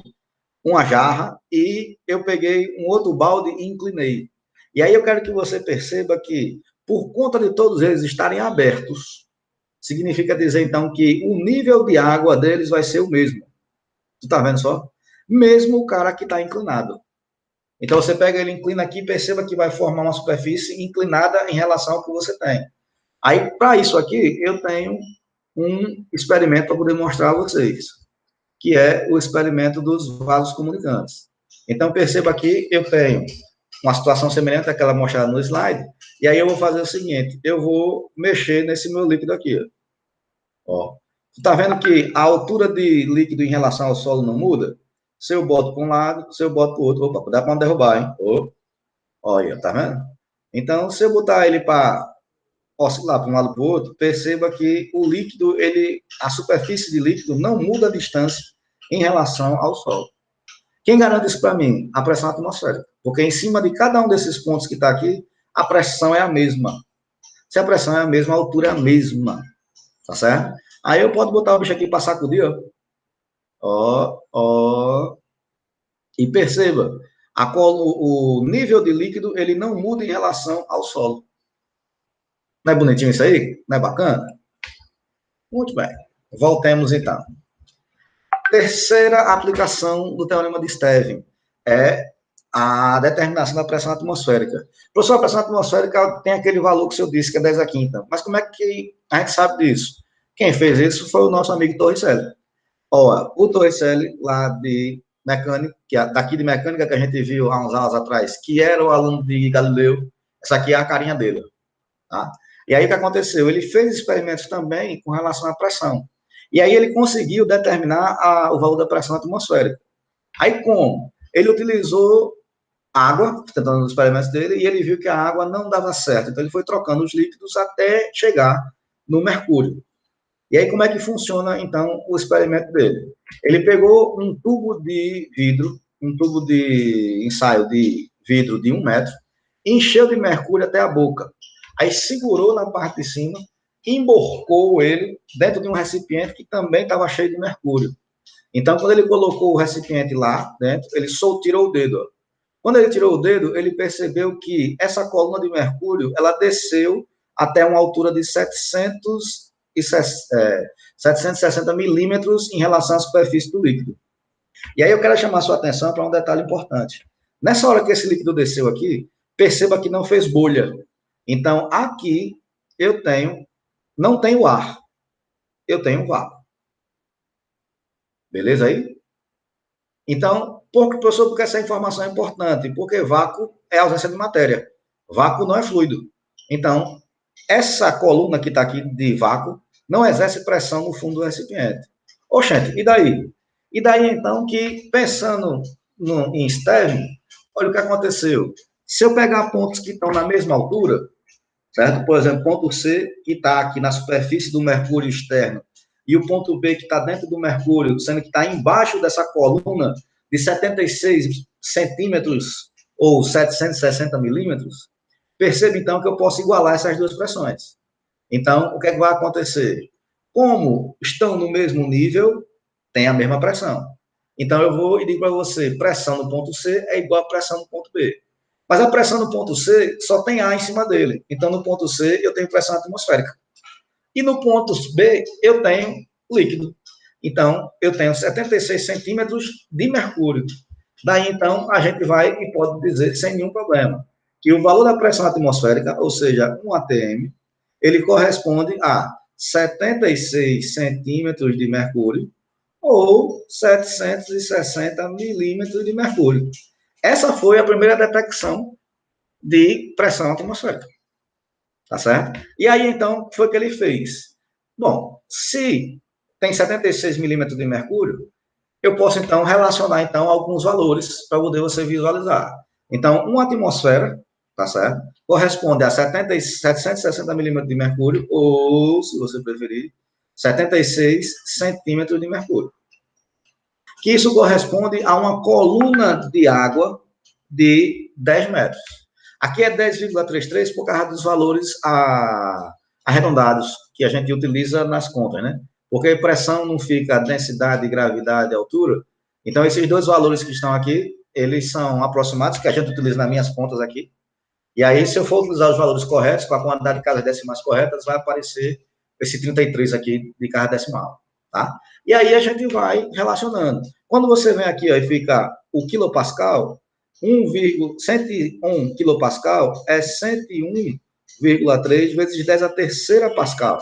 uma jarra e eu peguei um outro balde e inclinei. E aí eu quero que você perceba que, por conta de todos eles estarem abertos, significa dizer, então, que o nível de água deles vai ser o mesmo. Tu tá vendo só? Mesmo o cara que está inclinado. Então, você pega ele, inclina aqui e perceba que vai formar uma superfície inclinada em relação ao que você tem. Aí, para isso aqui, eu tenho um experimento para poder mostrar a vocês, que é o experimento dos vasos comunicantes. Então, perceba aqui, eu tenho uma situação semelhante àquela mostrada no slide, e aí eu vou fazer o seguinte, eu vou mexer nesse meu líquido aqui, ó. Você está vendo que a altura de líquido em relação ao solo não muda? Se eu boto para um lado, se eu boto para o outro, opa, dá para não derrubar, hein? Oh, olha, tá vendo? Então, se eu botar ele para oscilar para um lado para o outro, perceba que o líquido, a superfície de líquido não muda a distância em relação ao solo. Quem garante isso para mim? A pressão atmosférica. Porque em cima de cada um desses pontos que está aqui, a pressão é a mesma. Se a pressão é a mesma, a altura é a mesma. Tá certo? Aí eu posso botar o bicho aqui para sacudir, ó. Ó, ó. E perceba, o nível de líquido, ele não muda em relação ao solo. Não é bonitinho isso aí? Não é bacana? Muito bem. Voltemos então. Terceira aplicação do teorema de Stevin é a determinação da pressão atmosférica. Professor, a pressão atmosférica tem aquele valor que o senhor disse, que é 10 a quinta. Mas como é que a gente sabe disso? Quem fez isso foi o nosso amigo Torricelli. Ó, o Torricelli, lá de mecânica, daqui de mecânica que a gente viu há uns anos atrás, que era o aluno de Galileu, essa aqui é a carinha dele. Tá? E aí o que aconteceu? Ele fez experimentos também com relação à pressão. E aí ele conseguiu determinar o valor da pressão atmosférica. Aí como? Ele utilizou água, tentando os experimentos dele, e ele viu que a água não dava certo. Então ele foi trocando os líquidos até chegar no mercúrio. E aí como é que funciona, então, o experimento dele? Ele pegou um tubo de vidro, um tubo de ensaio de vidro de 1 metro, encheu de mercúrio até a boca. Aí segurou na parte de cima, emborcou ele dentro de um recipiente que também estava cheio de mercúrio. Então, quando ele colocou o recipiente lá dentro, ele só tirou o dedo. Ó. Quando ele tirou o dedo, ele percebeu que essa coluna de mercúrio, ela desceu até uma altura de 760 milímetros em relação à superfície do líquido. E aí eu quero chamar a sua atenção para um detalhe importante. Nessa hora que esse líquido desceu aqui, perceba que não fez bolha. Então, aqui eu não tenho ar, eu tenho vácuo. Beleza aí? Então, professor, porque essa informação é importante? Porque vácuo é ausência de matéria. Vácuo não é fluido. Então, essa coluna que está aqui de vácuo não exerce pressão no fundo do recipiente. Oxente, e daí? E daí, então, que pensando em Stevin, olha o que aconteceu. Se eu pegar pontos que estão na mesma altura, certo? Por exemplo, ponto C, que está aqui na superfície do mercúrio externo, e o ponto B, que está dentro do mercúrio, sendo que está embaixo dessa coluna de 76 centímetros ou 760 milímetros, perceba, então, que eu posso igualar essas duas pressões. Então, o que é que vai acontecer? Como estão no mesmo nível, tem a mesma pressão. Então, eu vou e digo para você, pressão no ponto C é igual a pressão no ponto B. Mas a pressão no ponto C só tem ar em cima dele. Então, no ponto C, eu tenho pressão atmosférica. E no ponto B, eu tenho líquido. Então, eu tenho 76 centímetros de mercúrio. Daí, então, a gente vai e pode dizer, sem nenhum problema, que o valor da pressão atmosférica, ou seja, 1 atm, ele corresponde a 76 centímetros de mercúrio ou 760 milímetros de mercúrio. Essa foi a primeira detecção de pressão atmosférica. Tá certo? E aí, então, o que foi que ele fez? Bom, se tem 76 milímetros de mercúrio, eu posso, então, relacionar, então, alguns valores para poder você visualizar. Então, uma atmosfera, tá certo? Corresponde a 760 milímetros de mercúrio, ou, se você preferir, 76 centímetros de mercúrio. Que isso corresponde a uma coluna de água de 10 metros. Aqui é 10,33 por causa dos valores arredondados que a gente utiliza nas contas, né? Porque pressão não fica densidade, gravidade, altura. Então, esses dois valores que estão aqui, eles são aproximados, que a gente utiliza nas minhas contas aqui. E aí, se eu for utilizar os valores corretos, com a quantidade de casas decimais corretas, vai aparecer esse 33 aqui de casa decimal, tá? E aí a gente vai relacionando. Quando você vem aqui ó, e fica o quilopascal, 101 quilopascal é 101,3 vezes 10 a terceira pascal,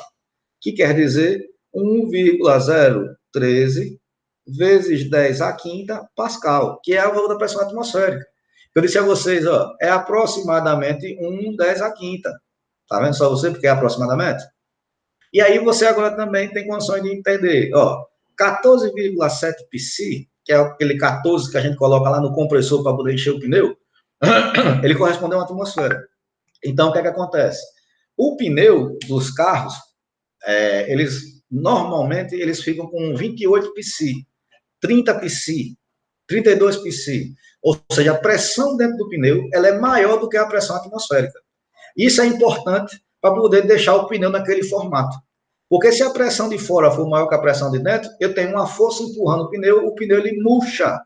que quer dizer 1,013 vezes 10 a quinta pascal, que é o valor da pressão atmosférica. Eu disse a vocês, ó, é aproximadamente 10 a quinta. Tá vendo só você, porque é aproximadamente? E aí você agora também tem condições de entender, ó, 14,7 psi, que é aquele 14 que a gente coloca lá no compressor para poder encher o pneu, ele corresponde a uma atmosfera. Então, o que é que acontece? O pneu dos carros, normalmente, eles ficam com 28 psi, 30 psi, 32 psi. Ou seja, a pressão dentro do pneu, ela é maior do que a pressão atmosférica. Isso é importante para poder deixar o pneu naquele formato. Porque se a pressão de fora for maior que a pressão de dentro, eu tenho uma força empurrando o pneu ele murcha.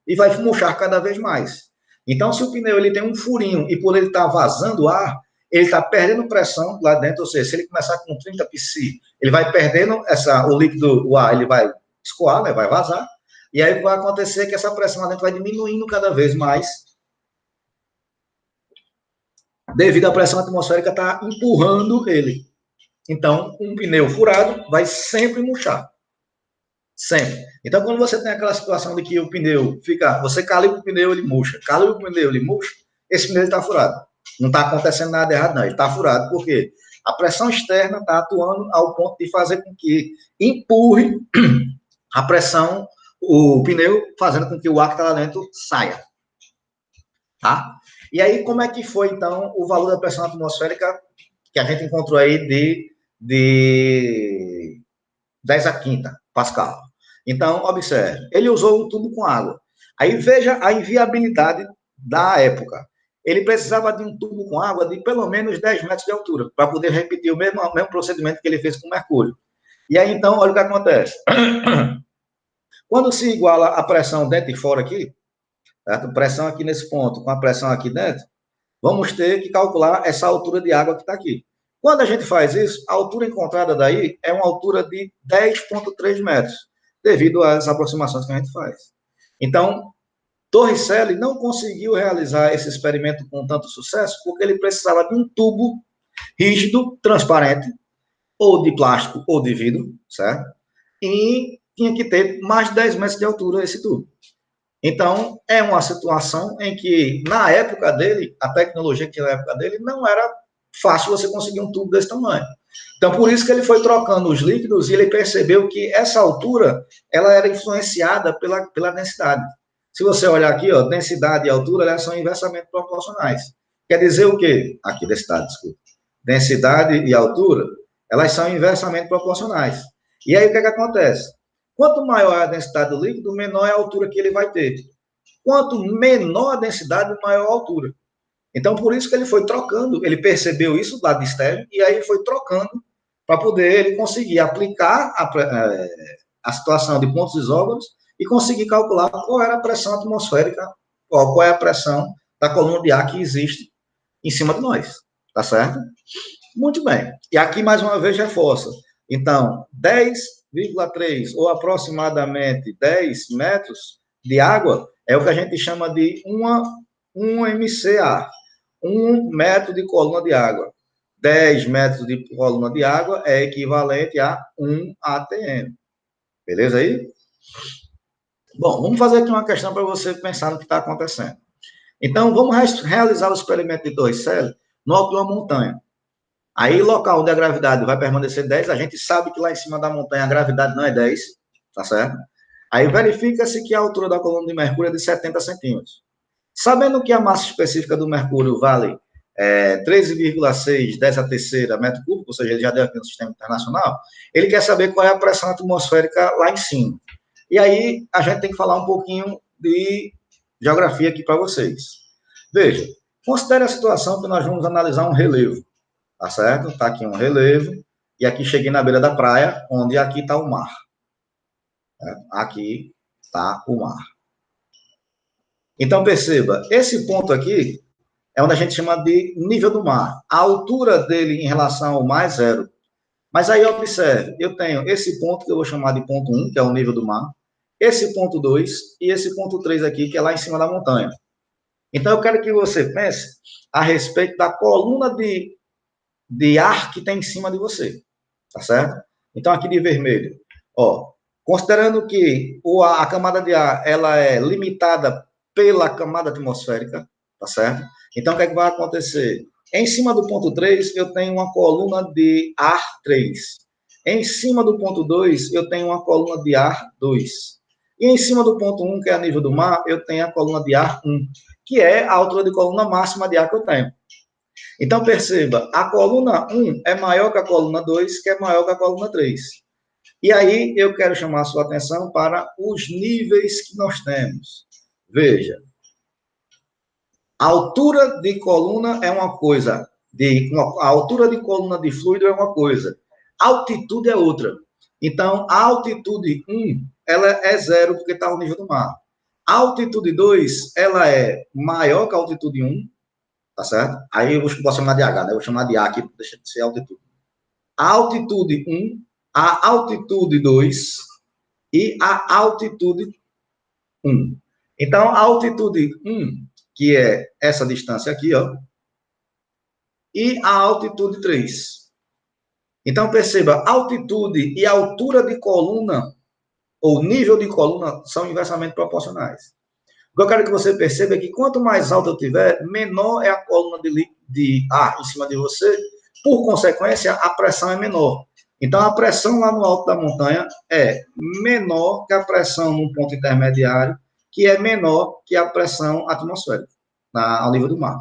E vai murchar cada vez mais. Então, se o pneu ele tem um furinho e por ele estar vazando ar, ele está perdendo pressão lá dentro, ou seja, se ele começar com 30 psi, ele vai perdendo o líquido, o ar, ele vai escoar, né, vai vazar, e aí vai acontecer que essa pressão lá dentro vai diminuindo cada vez mais, devido à pressão atmosférica estar empurrando ele. Então, um pneu furado vai sempre murchar. Sempre. Então, quando você tem aquela situação de que o pneu fica, você calibra o pneu, ele murcha, calibra o pneu, ele murcha, esse pneu está furado. Não está acontecendo nada errado, não. Ele está furado, porque a pressão externa está atuando ao ponto de fazer com que empurre a pressão, o pneu, fazendo com que o ar que está lá dentro saia. Tá? E aí, como é que foi, então, o valor da pressão atmosférica que a gente encontrou aí de 10 a quinta Pascal? Então, observe, ele usou um tubo com água. Aí veja a inviabilidade da época. Ele precisava de um tubo com água de pelo menos 10 metros de altura, para poder repetir o mesmo procedimento que ele fez com mercúrio. E aí, então, olha o que acontece. Quando se iguala a pressão dentro e fora aqui, certo? Pressão aqui nesse ponto com a pressão aqui dentro, vamos ter que calcular essa altura de água que está aqui. Quando a gente faz isso, a altura encontrada daí é uma altura de 10,3 metros, devido às aproximações que a gente faz. Então, Torricelli não conseguiu realizar esse experimento com tanto sucesso, porque ele precisava de um tubo rígido, transparente, ou de plástico ou de vidro, certo? E tinha que ter mais de 10 metros de altura esse tubo. Então, é uma situação em que, na época dele, a tecnologia que tinha na época dele, não era fácil você conseguir um tubo desse tamanho. Então, por isso que ele foi trocando os líquidos e ele percebeu que essa altura, ela era influenciada pela densidade. Se você olhar aqui, ó, densidade e altura, elas são inversamente proporcionais. Quer dizer o quê? Aqui, densidade, desculpa. Densidade e altura, elas são inversamente proporcionais. E aí, o que acontece? Quanto maior a densidade do líquido, menor é a altura que ele vai ter. Quanto menor a densidade, maior a altura. Então, por isso que ele foi trocando, ele percebeu isso lá de estéreo, e aí foi trocando para poder ele conseguir aplicar a situação de pontos isógonos e conseguir calcular qual era a pressão atmosférica, qual é a pressão da coluna de ar que existe em cima de nós. Tá certo? Muito bem. E aqui, mais uma vez, reforça. Então, 10,3 ou aproximadamente 10 metros de água é o que a gente chama de 1 MCA, 1 metro de coluna de água. 10 metros de coluna de água é equivalente a 1 ATM. Beleza aí? Bom, vamos fazer aqui uma questão para você pensar no que está acontecendo. Então, vamos realizar o experimento de Torricelli no alto de uma montanha. Aí, local onde a gravidade vai permanecer 10, a gente sabe que lá em cima da montanha a gravidade não é 10, tá certo? Aí verifica-se que a altura da coluna de Mercúrio é de 70 centímetros. Sabendo que a massa específica do Mercúrio vale 13,6 10 a terceira metro cúbico, ou seja, ele já deu aqui no sistema internacional, ele quer saber qual é a pressão atmosférica lá em cima. E aí, a gente tem que falar um pouquinho de geografia aqui para vocês. Veja, considere a situação que nós vamos analisar um relevo. Tá certo? Tá aqui um relevo, e aqui cheguei na beira da praia, onde aqui está o mar. Aqui está o mar. Então, perceba, esse ponto aqui é onde a gente chama de nível do mar. A altura dele em relação ao mar é 0. Mas aí, observe, eu tenho esse ponto que eu vou chamar de ponto 1, que é o nível do mar, esse ponto 2 e esse ponto 3 aqui, que é lá em cima da montanha. Então, eu quero que você pense a respeito da coluna de ar que tem em cima de você, tá certo? Então, aqui de vermelho, ó, considerando que a camada de ar, ela é limitada pela camada atmosférica, tá certo? Então, o que é que vai acontecer? Em cima do ponto 3, eu tenho uma coluna de ar 3. Em cima do ponto 2, eu tenho uma coluna de ar 2. E em cima do ponto 1, que é a nível do mar, eu tenho a coluna de ar 1, que é a altura de coluna máxima de ar que eu tenho. Então, perceba, a coluna 1 é maior que a coluna 2, que é maior que a coluna 3. E aí, eu quero chamar a sua atenção para os níveis que nós temos. Veja, a altura de coluna é uma coisa, a altura de coluna de fluido é uma coisa. Altitude é outra. Então, a altitude 1, ela é 0, porque está ao nível do mar. A altitude 2, ela é maior que a altitude 1, tá certo? Aí eu posso chamar de H, né? Eu vou chamar de A aqui, deixa de ser altitude. A altitude 1, a altitude 2 e a altitude 1. Então, a altitude 1, que é essa distância aqui, ó, e a altitude 3. Então, perceba, altitude e altura de coluna, ou nível de coluna, são inversamente proporcionais. O que eu quero que você perceba é que quanto mais alto eu tiver, menor é a coluna de ar em cima de você, por consequência, a pressão é menor. Então, a pressão lá no alto da montanha é menor que a pressão num ponto intermediário, que é menor que a pressão atmosférica, ao nível do mar.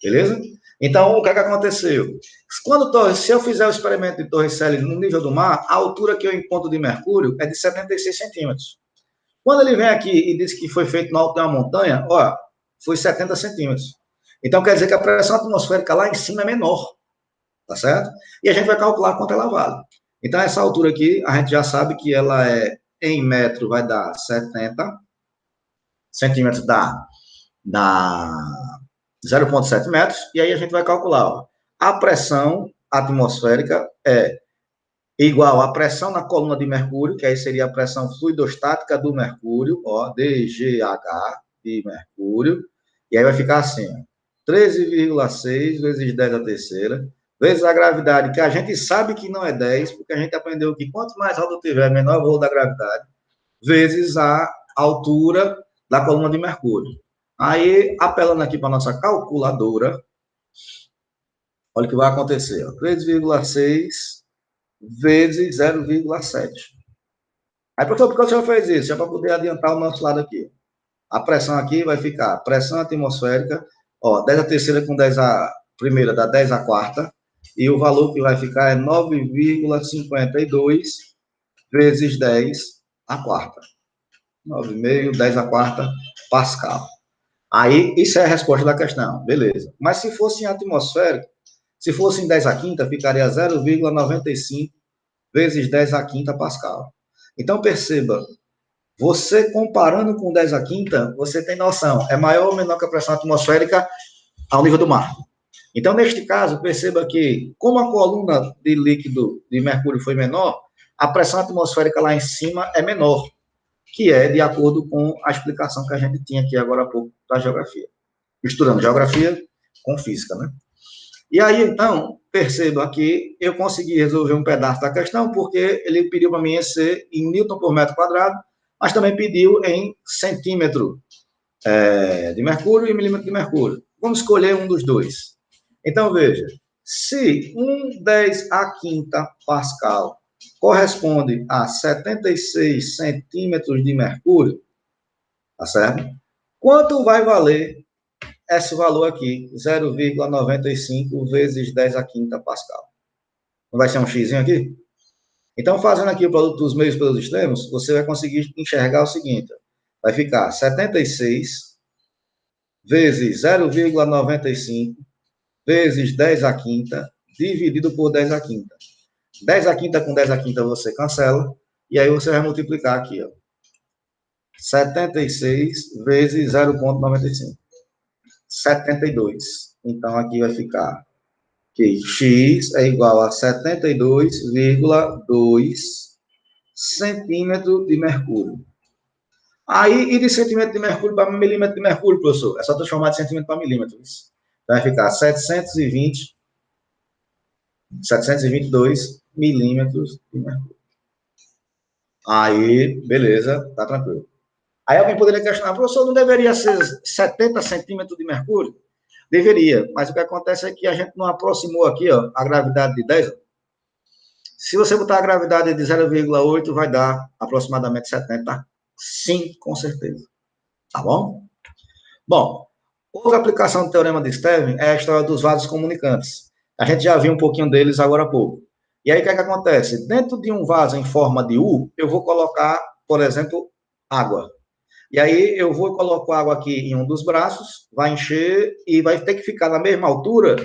Beleza? Então, o que é que aconteceu? Se eu fizer o experimento de Torricelli no nível do mar, a altura que eu encontro de mercúrio é de 76 centímetros. Quando ele vem aqui e diz que foi feito no alto de uma montanha, ó, foi 70 centímetros. Então, quer dizer que a pressão atmosférica lá em cima é menor, tá certo? E a gente vai calcular quanto ela vale. Então, essa altura aqui, a gente já sabe que ela é, em metro, vai dar 70 centímetros, dá 0,7 metros, e aí a gente vai calcular, ó, a pressão atmosférica é igual à pressão na coluna de mercúrio, que aí seria a pressão fluidostática do mercúrio, ó, DGH de mercúrio, e aí vai ficar assim, ó, 13,6 vezes 10 a terceira, vezes a gravidade, que a gente sabe que não é 10, porque a gente aprendeu que quanto mais alto tiver, menor é o valor da gravidade, vezes a altura da coluna de mercúrio. Aí, apelando aqui para a nossa calculadora, olha o que vai acontecer, ó, 3,6 vezes 0,7. Aí, professor, por que o senhor fez isso? É para poder adiantar o nosso lado aqui. A pressão aqui vai ficar, pressão atmosférica, ó, 10 a terceira com 10 a primeira dá 10 a quarta, e o valor que vai ficar é 9,52 vezes 10 a quarta. 9,5, 10 a quarta, Pascal. Aí, isso é a resposta da questão, beleza. Mas se fosse em atmosférico, se fosse em 10 a quinta, ficaria 0,95 vezes 10 a quinta Pascal. Então, perceba, você comparando com 10 a quinta, você tem noção, é maior ou menor que a pressão atmosférica ao nível do mar. Então, neste caso, perceba que, como a coluna de líquido de mercúrio foi menor, a pressão atmosférica lá em cima é menor, que é de acordo com a explicação que a gente tinha aqui agora há pouco da geografia. Misturando geografia com física, né? E aí, então, perceba que eu consegui resolver um pedaço da questão, porque ele pediu para mim ser em Newton por metro quadrado, mas também pediu em centímetro de mercúrio e milímetro de mercúrio. Vamos escolher um dos dois. Então, veja, se 10 a quinta Pascal corresponde a 76 centímetros de mercúrio, tá certo? Quanto vai valer esse valor aqui, 0,95 vezes 10 a quinta Pascal? Não vai ser um x aqui? Então, fazendo aqui o produto dos meios pelos extremos, você vai conseguir enxergar o seguinte, vai ficar 76 vezes 0,95 vezes 10 a quinta, dividido por 10 a quinta. 10 a quinta com 10 a quinta você cancela, e aí você vai multiplicar aqui, ó. 76 vezes 0,95. 72. Então, aqui vai ficar que x é igual a 72,2 centímetros de mercúrio. Aí, e de centímetro de mercúrio para milímetro de mercúrio, professor? É só transformar de centímetro para milímetros. Então, vai ficar 722 milímetros de mercúrio. Aí, beleza, tá tranquilo. Aí alguém poderia questionar, professor, não deveria ser 70 centímetros de mercúrio? Deveria, mas o que acontece é que a gente não aproximou aqui, ó, a gravidade de 10. Se você botar a gravidade de 0,8, vai dar aproximadamente 70. Sim, com certeza. Tá bom? Bom, outra aplicação do teorema de Stevin é a história dos vasos comunicantes. A gente já viu um pouquinho deles agora há pouco. E aí, o que é que acontece? Dentro de um vaso em forma de U, eu vou colocar, por exemplo, água. E aí, eu vou colocar água aqui em um dos braços, vai encher e vai ter que ficar na mesma altura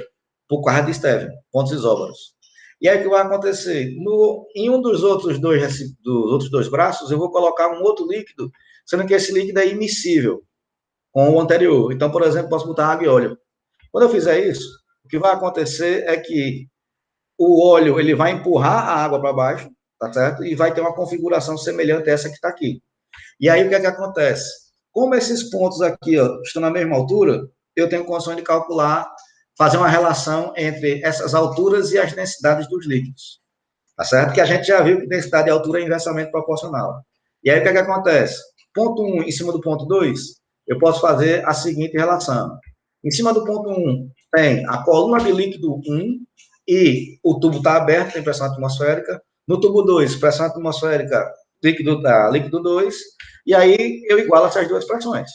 por causa de Stevin, pontos isóbaros. E aí o que vai acontecer? Em um dos outros dois braços, eu vou colocar um outro líquido, sendo que esse líquido é imissível com o anterior. Então, por exemplo, posso botar água e óleo. Quando eu fizer isso, o que vai acontecer é que o óleo ele vai empurrar a água para baixo, tá certo? E vai ter uma configuração semelhante a essa que está aqui. E aí o que é que acontece? Como esses pontos aqui ó, estão na mesma altura, eu tenho condições de calcular, fazer uma relação entre essas alturas e as densidades dos líquidos. Tá certo? Que a gente já viu que densidade e altura é inversamente proporcional. E aí o que é que acontece? Ponto 1 em cima do ponto 2, eu posso fazer a seguinte relação. Em cima do ponto 1 tem a coluna de líquido 1 e o tubo está aberto, tem pressão atmosférica. No tubo 2, pressão atmosférica, líquido 2. E aí eu igualo essas duas pressões.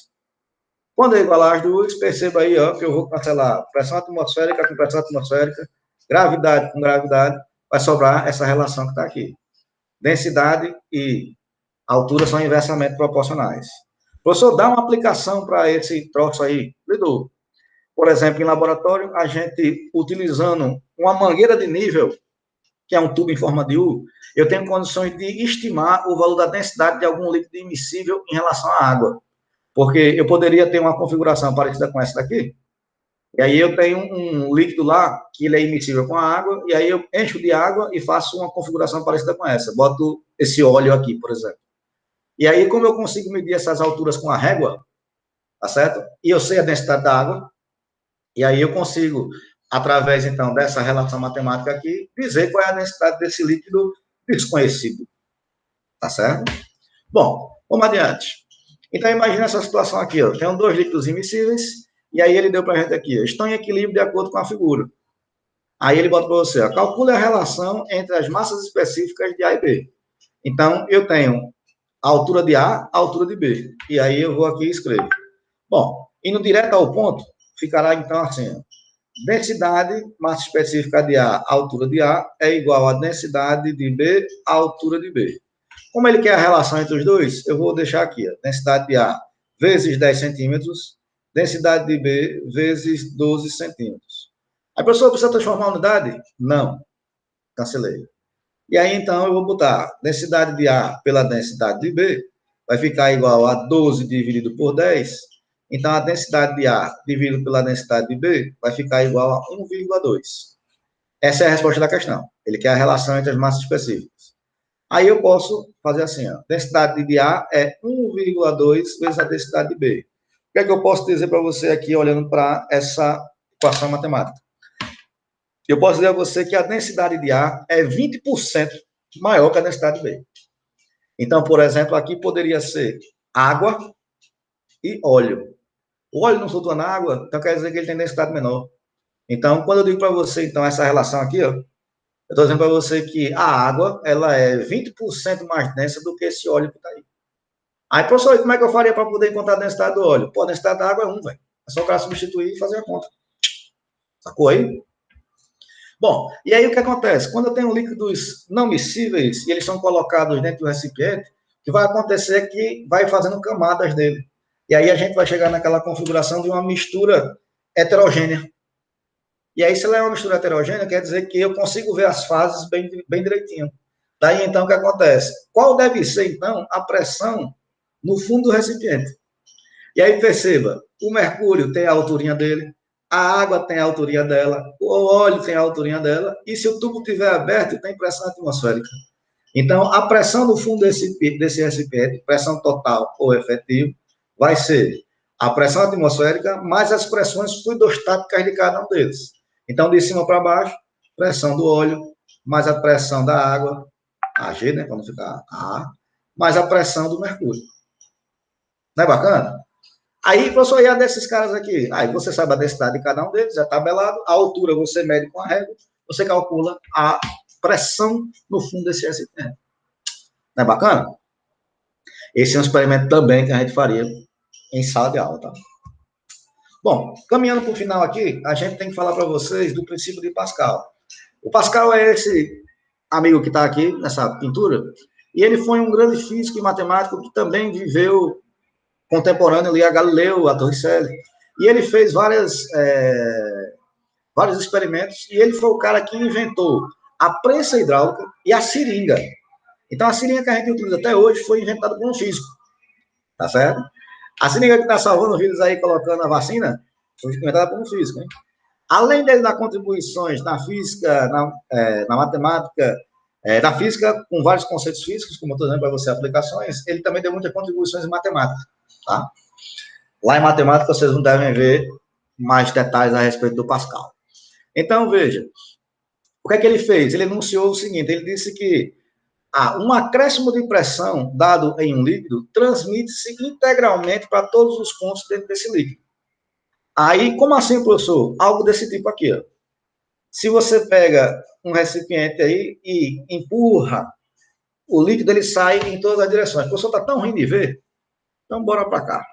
Quando eu igualar as duas, perceba aí ó, que eu vou cancelar pressão atmosférica com pressão atmosférica, gravidade com gravidade, vai sobrar essa relação que está aqui. Densidade e altura são inversamente proporcionais. Professor, dá uma aplicação para esse troço aí, Lidu. Por exemplo, em laboratório, a gente, utilizando uma mangueira de nível, que é um tubo em forma de U, eu tenho condições de estimar o valor da densidade de algum líquido imissível em relação à água. Porque eu poderia ter uma configuração parecida com essa daqui, e aí eu tenho um líquido lá, que ele é imissível com a água, e aí eu encho de água e faço uma configuração parecida com essa. Boto esse óleo aqui, por exemplo. E aí, como eu consigo medir essas alturas com a régua, tá certo? E eu sei a densidade da água, e aí eu consigo, através, então, dessa relação matemática aqui, dizer qual é a densidade desse líquido desconhecido. Tá certo? Bom, vamos adiante. Então, imagina essa situação aqui, ó. Tem dois líquidos imissíveis, e aí ele deu para a gente aqui, ó, estão em equilíbrio de acordo com a figura. Aí ele bota para você, ó, calcule a relação entre as massas específicas de A e B. Então, eu tenho a altura de A, a altura de B. E aí eu vou aqui e escrevo. Bom, indo direto ao ponto, ficará então assim, ó, densidade, massa específica de A, altura de A, é igual a densidade de B, a altura de B. Como ele quer a relação entre os dois, eu vou deixar aqui, ó, densidade de A vezes 10 centímetros, densidade de B vezes 12 centímetros. Aí, professor, precisa transformar a unidade? Não. Cancelei. E aí, então, eu vou botar densidade de A pela densidade de B, vai ficar igual a 12 dividido por 10. Então, a densidade de A dividido pela densidade de B vai ficar igual a 1,2. Essa é a resposta da questão. Ele quer a relação entre as massas específicas. Aí eu posso fazer assim, ó, densidade de A é 1,2 vezes a densidade de B. O que é que eu posso dizer para você aqui, olhando para essa equação matemática? Eu posso dizer a você que a densidade de A é 20% maior que a densidade de B. Então, por exemplo, aqui poderia ser água e óleo. O óleo não flutua na água, então quer dizer que ele tem densidade menor. Então, quando eu digo para você, então, essa relação aqui, ó, eu estou dizendo para você que a água, ela é 20% mais densa do que esse óleo que está aí. Aí, professor, como é que eu faria para poder encontrar a densidade do óleo? Pô, a densidade da água é 1, velho. É só o cara substituir e fazer a conta. Sacou aí? Bom, e aí o que acontece? Quando eu tenho líquidos não miscíveis e eles são colocados dentro do recipiente, o que vai acontecer é que vai fazendo camadas dele. E aí a gente vai chegar naquela configuração de uma mistura heterogênea. E aí, se ela é uma mistura heterogênea, quer dizer que eu consigo ver as fases bem direitinho. Daí, então, o que acontece? Qual deve ser, então, a pressão no fundo do recipiente? E aí, perceba, o mercúrio tem a alturinha dele, a água tem a alturinha dela, o óleo tem a alturinha dela, e se o tubo estiver aberto, tem pressão atmosférica. Então, a pressão no fundo desse recipiente, pressão total ou efetiva, vai ser a pressão atmosférica mais as pressões fluidostáticas de cada um deles. Então, de cima para baixo, pressão do óleo, mais a pressão da água, AG, né, quando ficar A, mais a pressão do mercúrio. Não é bacana? Aí, professor, e a desses caras aqui? Aí você sabe a densidade de cada um deles, é tabelado, a altura você mede com a régua, você calcula a pressão no fundo desse recipiente. Não é bacana? Esse é um experimento também que a gente faria em sala de aula, tá? Bom, caminhando para o final aqui, a gente tem que falar para vocês do princípio de Pascal. O Pascal é esse amigo que está aqui nessa pintura, e ele foi um grande físico e matemático que também viveu contemporâneo ali a Galileu, a Torricelli, e ele fez vários experimentos, e ele foi o cara que inventou a prensa hidráulica e a seringa. Então, a seringa que a gente utiliza até hoje foi inventada por um físico, tá certo? A seringa que está salvando vidas aí, colocando a vacina, foi inventada por um físico, hein? Além dele dar contribuições na física, na matemática, na física com vários conceitos físicos, como eu estou dizendo para você, aplicações, ele também deu muitas contribuições em matemática, tá? Lá em matemática vocês não devem ver mais detalhes a respeito do Pascal. Então, veja, o que é que ele fez? Ele enunciou o seguinte, ele disse que um acréscimo de pressão dado em um líquido transmite-se integralmente para todos os pontos dentro desse líquido. Aí, como assim, professor? Algo desse tipo aqui, ó. Se você pega um recipiente aí e empurra, o líquido ele sai em todas as direções. O professor está tão ruim de ver, então bora para cá.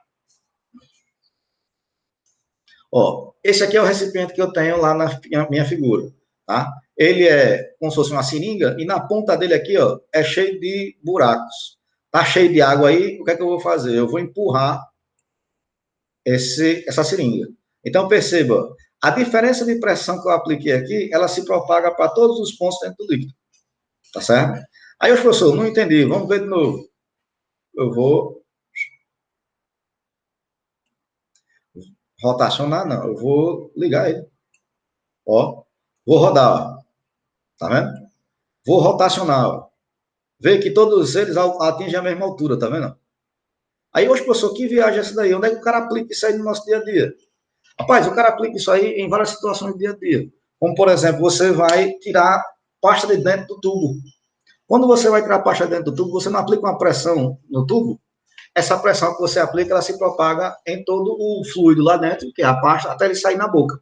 Ó, esse aqui é o recipiente que eu tenho lá na minha figura, tá? Ele é como se fosse uma seringa e na ponta dele aqui, ó, é cheio de buracos. Tá cheio de água aí, o que é que eu vou fazer? Eu vou empurrar essa seringa. Então, perceba, a diferença de pressão que eu apliquei aqui, ela se propaga para todos os pontos dentro do líquido, tá certo? Aí, os professor, não entendi, vamos ver de novo. Eu vou rotacionar, não, eu vou ligar ele. Ó, vou rodar, ó. Tá vendo? Vou rotacionar, ó. Vê que todos eles atingem a mesma altura, tá vendo? Aí, hoje, professor, que viagem é essa daí? Onde é que o cara aplica isso aí no nosso dia a dia? Rapaz, o cara aplica isso aí em várias situações do dia a dia. Como, por exemplo, você vai tirar pasta de dentro do tubo. Quando você vai tirar pasta de dentro do tubo, você não aplica uma pressão no tubo. Essa pressão que você aplica, ela se propaga em todo o fluido lá dentro, que é a pasta, até ele sair na boca.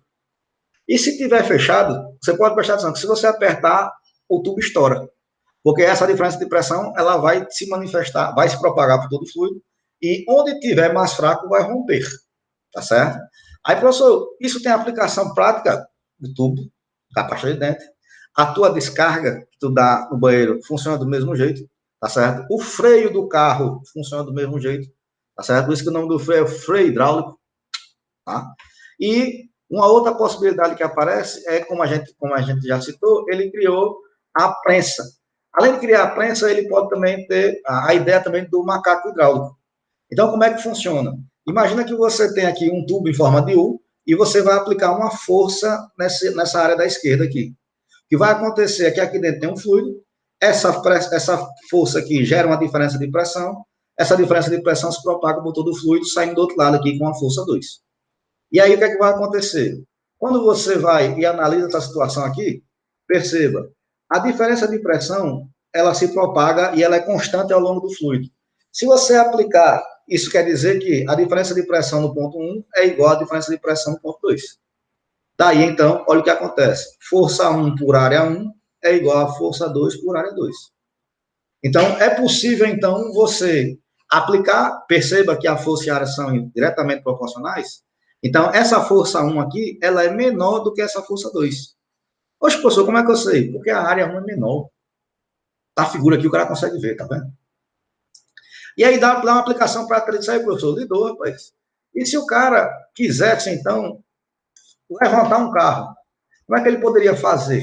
E se tiver fechado, você pode prestar atenção que se você apertar, o tubo estoura. Porque essa diferença de pressão, ela vai se manifestar, vai se propagar por todo o fluido, e onde tiver mais fraco, vai romper. Tá certo? Aí, professor, isso tem aplicação prática do tubo, da pasta de dente. A tua descarga que tu dá no banheiro funciona do mesmo jeito, tá certo? O freio do carro funciona do mesmo jeito, tá certo? Por isso que o nome do freio é freio hidráulico, tá? E uma outra possibilidade que aparece é, como a gente já citou, ele criou a prensa. Além de criar a prensa, ele pode também ter a ideia também do macaco hidráulico. Então, como é que funciona? Imagina que você tem aqui um tubo em forma de U e você vai aplicar uma força nessa área da esquerda aqui. O que vai acontecer é que aqui dentro tem um fluido, essa força aqui gera uma diferença de pressão, essa diferença de pressão se propaga por todo o fluido, saindo do outro lado aqui com a força 2. E aí, o que é que vai acontecer? Quando você vai e analisa essa situação aqui, perceba, a diferença de pressão, ela se propaga e ela é constante ao longo do fluido. Se você aplicar, isso quer dizer que a diferença de pressão no ponto 1 é igual à diferença de pressão no ponto 2. Daí, então, olha o que acontece. Força 1 por área 1 é igual a força 2 por área 2. Então, é possível, então, você aplicar, perceba que a força e a área são diretamente proporcionais. Então, essa força 1 aqui, ela é menor do que essa força 2. Oxe, professor, como é que eu sei? Porque a área 1 é menor. Tá a figura aqui, o cara consegue ver, tá vendo? E aí dá uma aplicação prática disso aí, professor, lidou, rapaz. E se o cara quisesse, então, levantar um carro, como é que ele poderia fazer?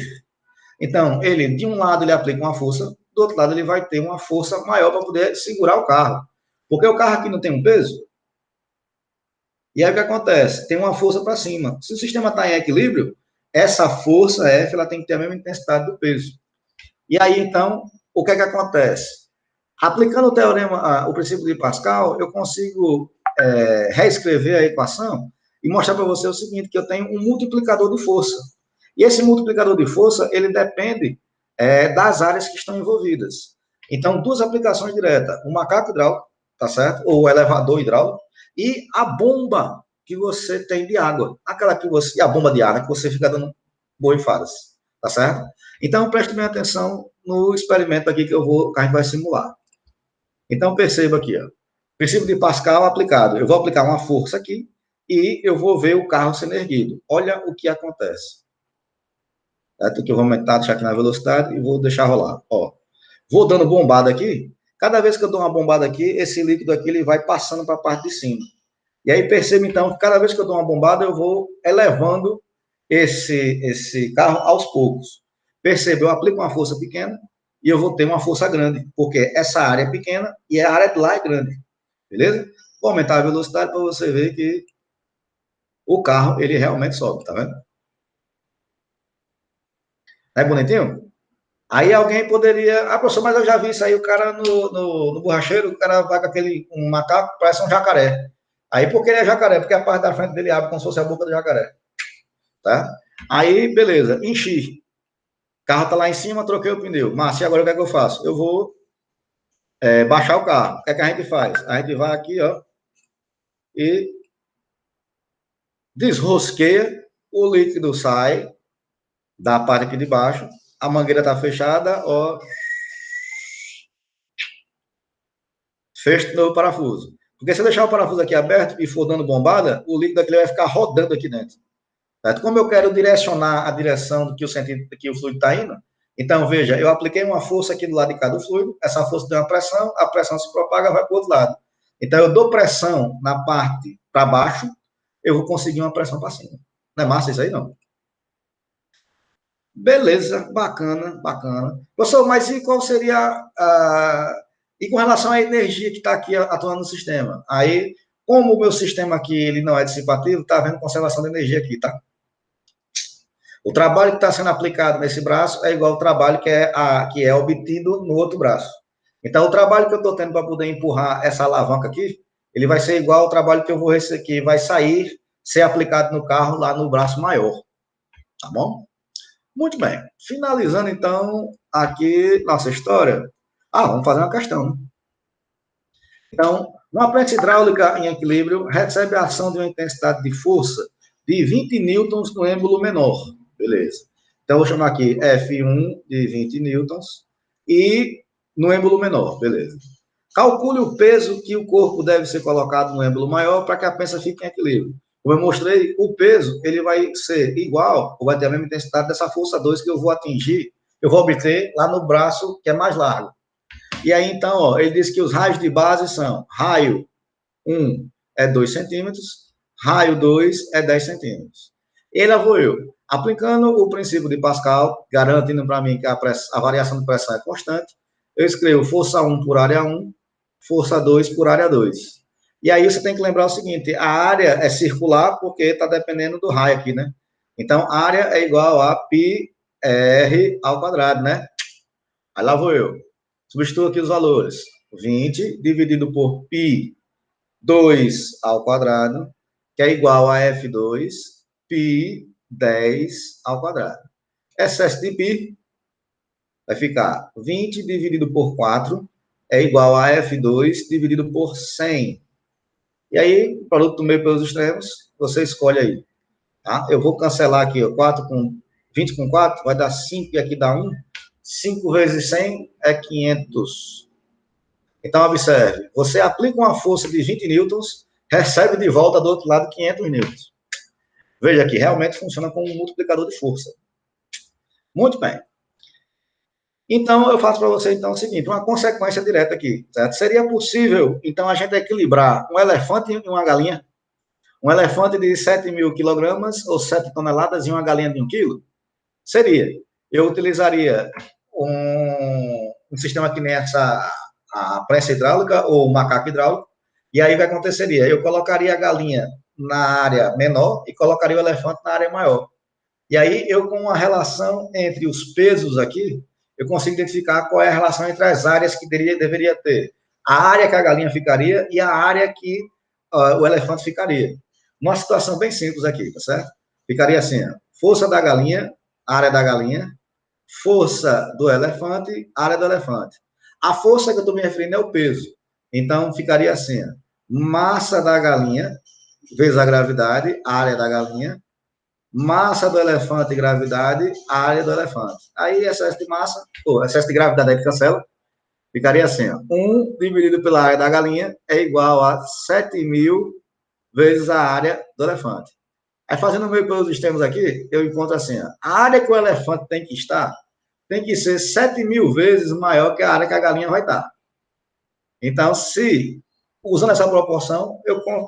Então, ele, de um lado, ele aplica uma força, do outro lado, ele vai ter uma força maior para poder segurar o carro. Porque o carro aqui não tem um peso. E aí o que acontece? Tem uma força para cima. Se o sistema está em equilíbrio, essa força F ela tem que ter a mesma intensidade do peso. E aí, então, o que é que acontece? Aplicando o teorema, o princípio de Pascal, eu consigo reescrever a equação e mostrar para você o seguinte, que eu tenho um multiplicador de força. E esse multiplicador de força, ele depende das áreas que estão envolvidas. Então, duas aplicações diretas, o macaco hidráulico, tá certo? Ou o elevador hidráulico, e a bomba que você tem de água. E a bomba de água que você fica dando borrifadas, tá certo? Então, preste bem atenção no experimento aqui que a gente vai simular. Então, perceba aqui, ó. Princípio de Pascal aplicado. Eu vou aplicar uma força aqui e eu vou ver o carro sendo erguido. Olha o que acontece. Certo? Que eu vou aumentar, deixar aqui na velocidade e vou deixar rolar. Ó, vou dando bombada aqui. Cada vez que eu dou uma bombada aqui, esse líquido aqui ele vai passando para a parte de cima. E aí perceba, então, que cada vez que eu dou uma bombada, eu vou elevando esse carro aos poucos. Perceba, eu aplico uma força pequena e eu vou ter uma força grande, porque essa área é pequena e a área de lá é grande, beleza? Vou aumentar a velocidade para você ver que o carro, ele realmente sobe, tá vendo? Não é bonitinho? Aí alguém poderia, professor, mas eu já vi isso aí, o cara no borracheiro, o cara vai com um macaco, parece um jacaré. Aí, por que ele é jacaré? Porque a parte da frente dele abre como se fosse a boca do jacaré, tá? Aí, beleza, enchi. O carro tá lá em cima, troquei o pneu. Mas e agora o que é que eu faço? Eu vou baixar o carro. O que é que a gente faz? A gente vai aqui, ó, e desrosqueia, o líquido sai da parte aqui de baixo, a mangueira tá fechada, ó, fecha de novo o parafuso. Porque se eu deixar o parafuso aqui aberto e for dando bombada, o líquido aqui vai ficar rodando aqui dentro. Certo? Como eu quero direcionar a direção do que o sentido que o fluido está indo, então veja, eu apliquei uma força aqui do lado de cá do fluido, essa força deu uma pressão, a pressão se propaga, vai para o outro lado. Então eu dou pressão na parte para baixo, eu vou conseguir uma pressão para cima. Não é massa isso aí, não? Beleza, bacana, bacana. Professor, mas e qual seria e com relação à energia que está aqui atuando no sistema? Aí, como o meu sistema aqui ele não é dissipativo, está havendo conservação de energia aqui, tá? O trabalho que está sendo aplicado nesse braço é igual ao trabalho que é obtido no outro braço. Então, o trabalho que eu estou tendo para poder empurrar essa alavanca aqui, ele vai ser igual ao trabalho que eu vou receber, que vai sair, ser aplicado no carro lá no braço maior. Tá bom? Muito bem. Finalizando, então, aqui nossa história. Vamos fazer uma questão, né? Então, uma prensa hidráulica em equilíbrio recebe a ação de uma intensidade de força de 20 newtons no êmbolo menor. Beleza. Então, vou chamar aqui F1 de 20 newtons e no êmbolo menor. Beleza. Calcule o peso que o corpo deve ser colocado no êmbolo maior para que a prensa fique em equilíbrio. Como eu mostrei, o peso ele vai ser igual, ou vai ter a mesma intensidade dessa força 2 que eu vou atingir, eu vou obter lá no braço que é mais largo. E aí, então, ó, ele diz que os raios de base são raio 1 é 2 centímetros, raio 2 é 10 centímetros. E lá vou eu, aplicando o princípio de Pascal, garantindo para mim que a variação de pressão é constante, eu escrevo força 1 por área 1, força 2 por área 2. E aí você tem que lembrar o seguinte, a área é circular porque está dependendo do raio aqui, né? Então, área é igual a πr ao quadrado, né? Aí lá vou eu. Substituo aqui os valores. 20 dividido por π 2 ao quadrado, que é igual a F2, π 10 ao quadrado. Excesso de π vai ficar 20 dividido por 4 é igual a F2 dividido por 100. E aí, o produto do meio pelos extremos, você escolhe aí. Tá? Eu vou cancelar aqui, ó, 20 com 4 vai dar 5 e aqui dá 1. 5 vezes 100 é 500. Então, observe, você aplica uma força de 20 newtons, recebe de volta do outro lado 500 newtons. Veja que realmente funciona como um multiplicador de força. Muito bem. Então, eu faço para você, então, o seguinte, uma consequência direta aqui, certo? Seria possível, então, a gente equilibrar um elefante e uma galinha? Um elefante de 7.000 quilogramas ou 7 toneladas e uma galinha de 1 quilo? Seria. Eu utilizaria um sistema que nem a prensa hidráulica ou o macaco hidráulico, e aí o que aconteceria? Eu colocaria a galinha na área menor e colocaria o elefante na área maior. E aí eu, com uma relação entre os pesos aqui, eu consigo identificar qual é a relação entre as áreas que deveria ter. A área que a galinha ficaria e a área que o elefante ficaria. Uma situação bem simples aqui, tá certo? Ficaria assim, ó, força da galinha, área da galinha, força do elefante, área do elefante. A força que eu estou me referindo é o peso. Então, ficaria assim, ó, massa da galinha, vezes a gravidade, área da galinha, massa do elefante, gravidade, área do elefante. Aí, excesso de massa, excesso de gravidade aí que cancela, ficaria assim, ó, 1 dividido pela área da galinha é igual a 7.000 vezes a área do elefante. Aí, fazendo o meio pelos extremos aqui, eu encontro assim, ó, a área que o elefante tem que estar tem que ser 7.000 vezes maior que a área que a galinha vai estar. Então, se, usando essa proporção,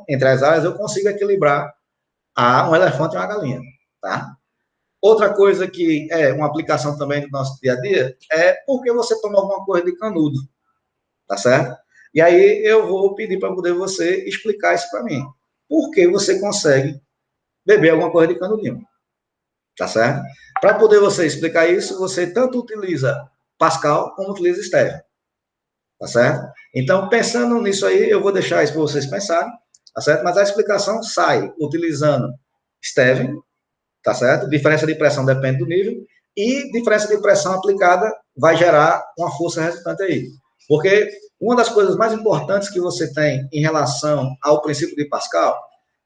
entre as áreas, eu consigo equilibrar um elefante e uma galinha, tá? Outra coisa que é uma aplicação também do nosso dia a dia é porque você toma alguma coisa de canudo, tá certo? E aí eu vou pedir para poder você explicar isso para mim. Por que você consegue beber alguma coisa de canudinho? Tá certo? Para poder você explicar isso, você tanto utiliza Pascal como utiliza Stevia, tá certo? Então, pensando nisso aí, eu vou deixar isso para vocês pensarem, tá certo? Mas a explicação sai utilizando Stevia, tá certo? Diferença de pressão depende do nível, e diferença de pressão aplicada vai gerar uma força resultante aí. Porque uma das coisas mais importantes que você tem em relação ao princípio de Pascal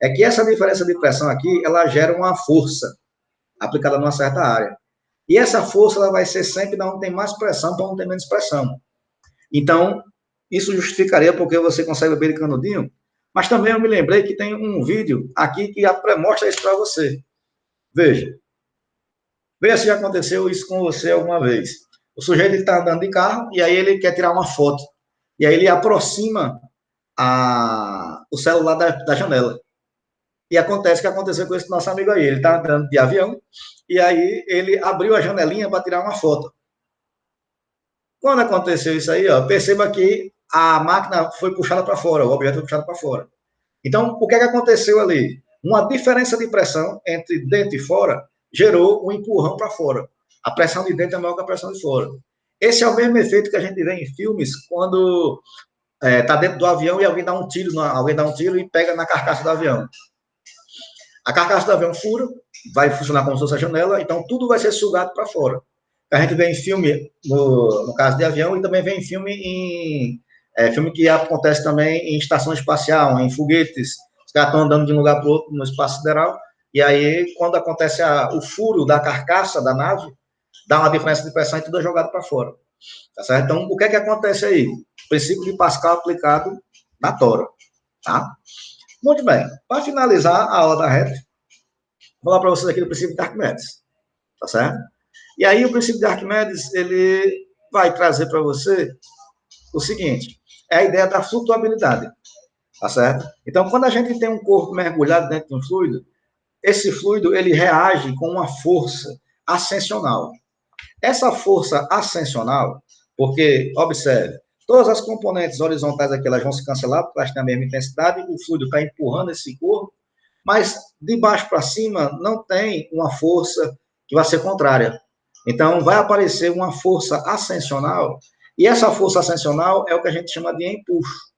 é que essa diferença de pressão aqui, ela gera uma força aplicada numa certa área. E essa força ela vai ser sempre da onde tem mais pressão para onde tem menos pressão. Então, isso justificaria porque você consegue beber de canudinho, mas também eu me lembrei que tem um vídeo aqui que mostra isso para você. Veja. Veja se já aconteceu isso com você alguma vez. O sujeito está andando de carro e aí ele quer tirar uma foto. E aí ele aproxima o celular da janela. E acontece o que aconteceu com esse nosso amigo aí. Ele está andando de avião e aí ele abriu a janelinha para tirar uma foto. Quando aconteceu isso aí, ó, perceba que a máquina foi puxada para fora, o objeto foi puxado para fora. Então, o que aconteceu ali? Uma diferença de pressão entre dentro e fora gerou um empurrão para fora. A pressão de dentro é maior que a pressão de fora. Esse é o mesmo efeito que a gente vê em filmes quando está dentro do avião e alguém dá um tiro e pega na carcaça do avião. A carcaça do avião fura, vai funcionar como se fosse a janela, então tudo vai ser sugado para fora. A gente vê em filme, no caso de avião, e também vê em filme que acontece também em estação espacial, em foguetes. Os caras estão andando de um lugar para o outro no espaço sideral, e aí, quando acontece o furo da carcaça da nave, dá uma diferença de pressão e tudo é jogado para fora. Tá certo? Então, o que é que acontece aí? O princípio de Pascal aplicado na tora. Tá? Muito bem. Para finalizar a aula da reta, vou falar para vocês aqui do princípio de Arquimedes. Tá certo? E aí, o princípio de Arquimedes, ele vai trazer para você o seguinte, é a ideia da flutuabilidade, tá certo? Então, quando a gente tem um corpo mergulhado dentro de um fluido, esse fluido, ele reage com uma força ascensional. Essa força ascensional, porque, observe, todas as componentes horizontais aqui, elas vão se cancelar, porque elas têm a mesma intensidade, o fluido está empurrando esse corpo, mas de baixo para cima não tem uma força que vai ser contrária. Então, vai aparecer uma força ascensional, e essa força ascensional é o que a gente chama de empuxo.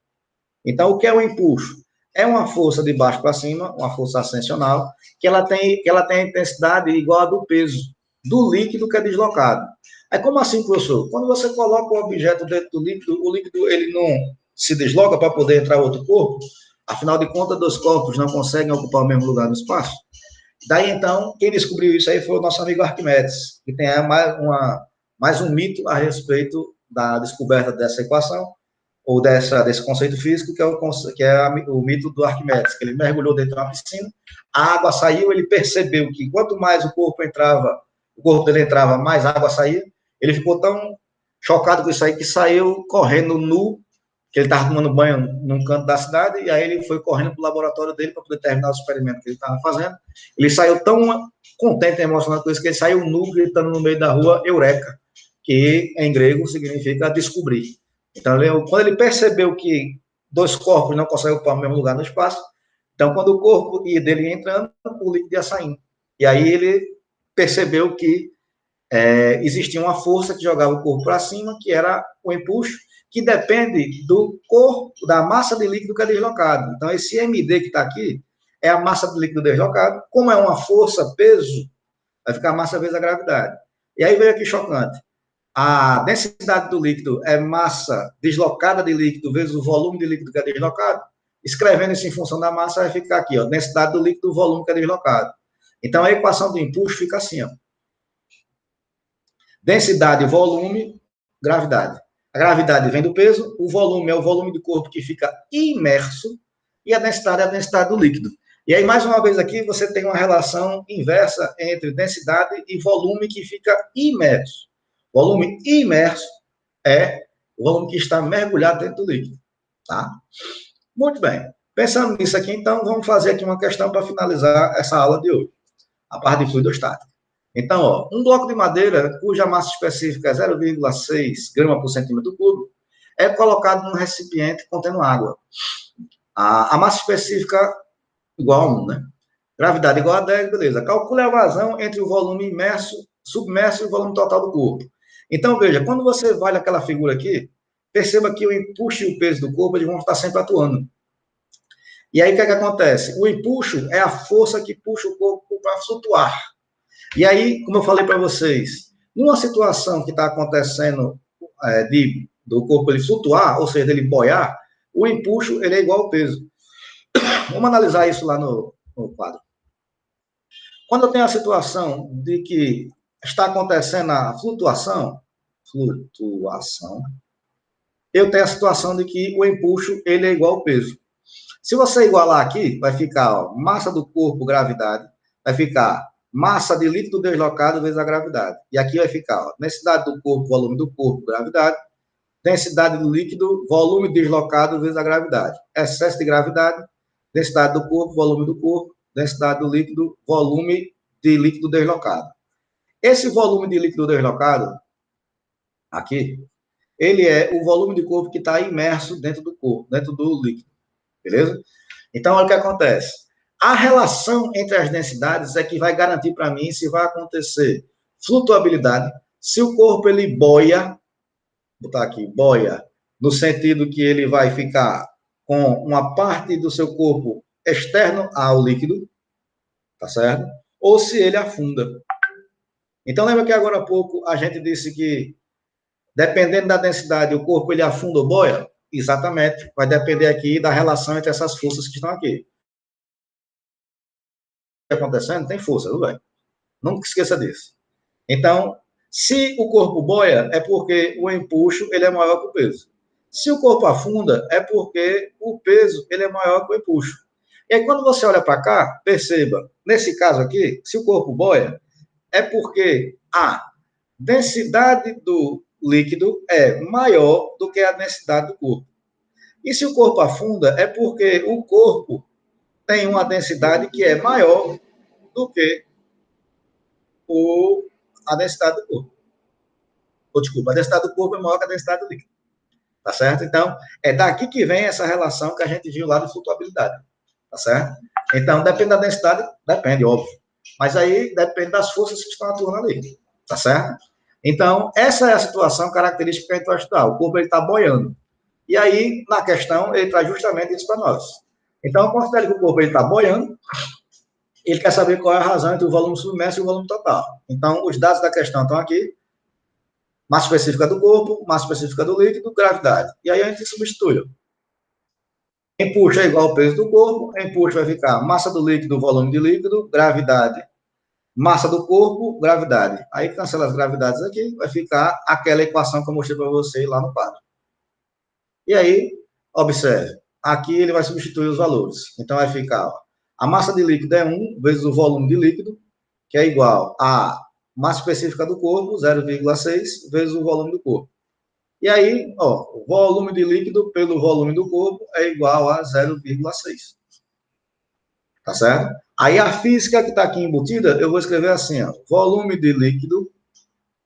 Então, o que é o empuxo? É uma força de baixo para cima, uma força ascensional, que ela tem a intensidade igual a do peso do líquido que é deslocado. Aí, como assim, professor? Quando você coloca o objeto dentro do líquido, o líquido ele não se desloca para poder entrar outro corpo? Afinal de contas, dois corpos não conseguem ocupar o mesmo lugar no espaço? Daí, então, quem descobriu isso aí foi o nosso amigo Arquimedes, que tem mais um mito a respeito da descoberta dessa equação, ou desse conceito físico, que é o mito do Arquimedes, que ele mergulhou dentro de uma piscina, a água saiu, ele percebeu que quanto mais o corpo dele entrava, mais água saía, ele ficou tão chocado com isso aí, que saiu correndo nu, que ele estava tomando banho num canto da cidade, e aí ele foi correndo para o laboratório dele para poder terminar o experimento que ele estava fazendo. Ele saiu tão contente e emocionado com isso, que ele saiu nu, gritando no meio da rua, Eureka, que em grego significa descobrir. Então, quando ele percebeu que dois corpos não conseguem ocupar o mesmo lugar no espaço, então, quando o corpo dele ia entrando, o líquido ia saindo. E aí ele percebeu que existia uma força que jogava o corpo para cima, que era o empuxo, que depende do corpo, da massa de líquido que é deslocado. Então, esse MD que está aqui é a massa de líquido deslocado. Como é uma força, peso, vai ficar a massa vezes a gravidade. E aí veio aqui chocante. A densidade do líquido é massa deslocada de líquido vezes o volume de líquido que é deslocado. Escrevendo isso em função da massa, vai ficar aqui, ó, densidade do líquido, volume que é deslocado. Então, a equação do impulso fica assim, ó. Densidade, volume, gravidade. A gravidade vem do peso, o volume é o volume do corpo que fica imerso, e a densidade é a densidade do líquido. E aí, mais uma vez aqui, você tem uma relação inversa entre densidade e volume que fica imerso. Volume imerso é o volume que está mergulhado dentro do líquido. Tá? Muito bem. Pensando nisso aqui, então, vamos fazer aqui uma questão para finalizar essa aula de hoje. A parte de fluidostática. Então, ó, um bloco de madeira, cuja massa específica é 0,6 grama por centímetro cúbico, é colocado num recipiente contendo água. A massa específica igual a 1, né? Gravidade igual a 10, beleza. Calcule a vazão entre o volume imerso, submerso e o volume total do corpo. Então, veja, quando você vai naquela figura aqui, perceba que o empuxo e o peso do corpo eles vão estar sempre atuando. E aí, o que é que acontece? O empuxo é a força que puxa o corpo para flutuar. E aí, como eu falei para vocês, numa situação que está acontecendo do corpo ele flutuar, ou seja, dele boiar, o empuxo ele é igual ao peso. Vamos analisar isso lá no quadro. Quando eu tenho a situação de que está acontecendo a flutuação, eu tenho a situação de que o empuxo ele é igual ao peso. Se você igualar aqui, vai ficar ó, massa do corpo, gravidade, vai ficar massa de líquido deslocado vezes a gravidade. E aqui vai ficar ó, densidade do corpo, volume do corpo, gravidade, densidade do líquido, volume deslocado vezes a gravidade. Excesso de gravidade, densidade do corpo, volume do corpo, densidade do líquido, volume de líquido deslocado. Esse volume de líquido deslocado, aqui, ele é o volume de corpo que está imerso dentro do corpo, dentro do líquido, beleza? Então, olha o que acontece. A relação entre as densidades é que vai garantir para mim se vai acontecer flutuabilidade, se o corpo ele boia, vou botar aqui, boia, no sentido que ele vai ficar com uma parte do seu corpo externo ao líquido, tá certo? Ou se ele afunda. Então, lembra que agora há pouco a gente disse que, dependendo da densidade, o corpo ele afunda ou boia? Exatamente. Vai depender aqui da relação entre essas forças que estão aqui. O que está acontecendo? Tem força, tudo bem? Nunca esqueça disso. Então, se o corpo boia, é porque o empuxo ele é maior que o peso. Se o corpo afunda, é porque o peso ele é maior que o empuxo. E aí, quando você olha para cá, perceba, nesse caso aqui, se o corpo boia, é porque a densidade do líquido é maior do que a densidade do corpo. E se o corpo afunda, é porque o corpo tem uma densidade que é maior do que a densidade do corpo. Ou, desculpa, a densidade do corpo é maior que a densidade do líquido. Tá certo? Então, é daqui que vem essa relação que a gente viu lá de flutuabilidade. Tá certo? Então, depende da densidade, depende, óbvio. Mas aí depende das forças que estão atuando ali. Tá certo? Então, essa é a situação característica que a gente vai estudar. O corpo está boiando. E aí, na questão, ele traz justamente isso para nós. Então, eu considero que o corpo está boiando, ele quer saber qual é a razão entre o volume submerso e o volume total. Então, os dados da questão estão aqui. Massa específica do corpo, massa específica do líquido, gravidade. E aí a gente substitui. Empuxo é igual ao peso do corpo, empuxo vai ficar massa do líquido, volume de líquido, gravidade, massa do corpo, gravidade. Aí cancela as gravidades aqui, vai ficar aquela equação que eu mostrei para você lá no quadro. E aí, observe, aqui ele vai substituir os valores. Então vai ficar, ó, a massa de líquido é 1 vezes o volume de líquido, que é igual a massa específica do corpo, 0,6, vezes o volume do corpo. E aí, ó, o volume de líquido pelo volume do corpo é igual a 0,6. Tá certo? Aí a física que está aqui embutida, eu vou escrever assim, ó, volume de líquido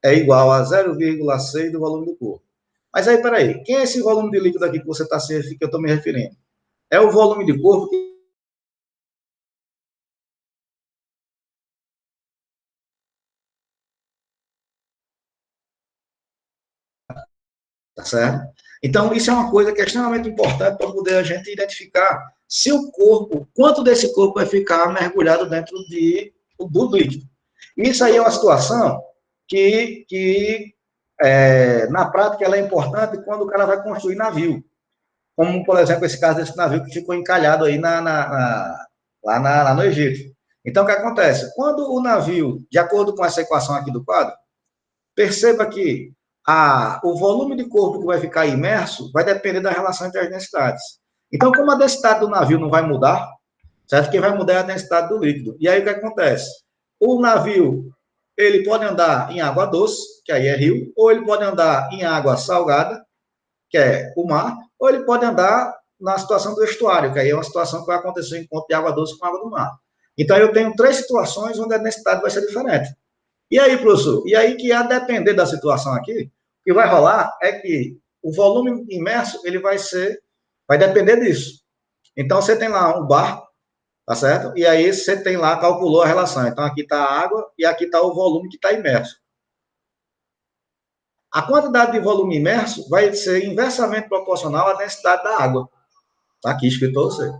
é igual a 0,6 do volume do corpo. Mas aí, peraí, quem é esse volume de líquido aqui que você está que eu estou me referindo? É o volume de corpo que... Tá certo? Então, isso é uma coisa que é extremamente importante para poder a gente identificar se o corpo, quanto desse corpo vai ficar mergulhado dentro do líquido. Isso aí é uma situação que na prática, ela é importante quando o cara vai construir navio. Como, por exemplo, esse caso desse navio que ficou encalhado aí lá no Egito. Então, o que acontece? Quando o navio, de acordo com essa equação aqui do quadro, perceba que o volume de corpo que vai ficar imerso vai depender da relação entre as densidades. Então, como a densidade do navio não vai mudar, certo? Quem vai mudar é a densidade do líquido. E aí, o que acontece? O navio, ele pode andar em água doce, que aí é rio, ou ele pode andar em água salgada, que é o mar, ou ele pode andar na situação do estuário, que aí é uma situação que vai acontecer em encontro de água doce com água do mar. Então, eu tenho três situações onde a densidade vai ser diferente. E aí, professor? E aí que, a depender da situação aqui, o que vai rolar é que o volume imerso, ele vai depender disso. Então, você tem lá um barco, tá certo? E aí você tem lá, calculou a relação. Então, aqui está a água e aqui está o volume que está imerso. A quantidade de volume imerso vai ser inversamente proporcional à densidade da água. Está aqui escrito para você.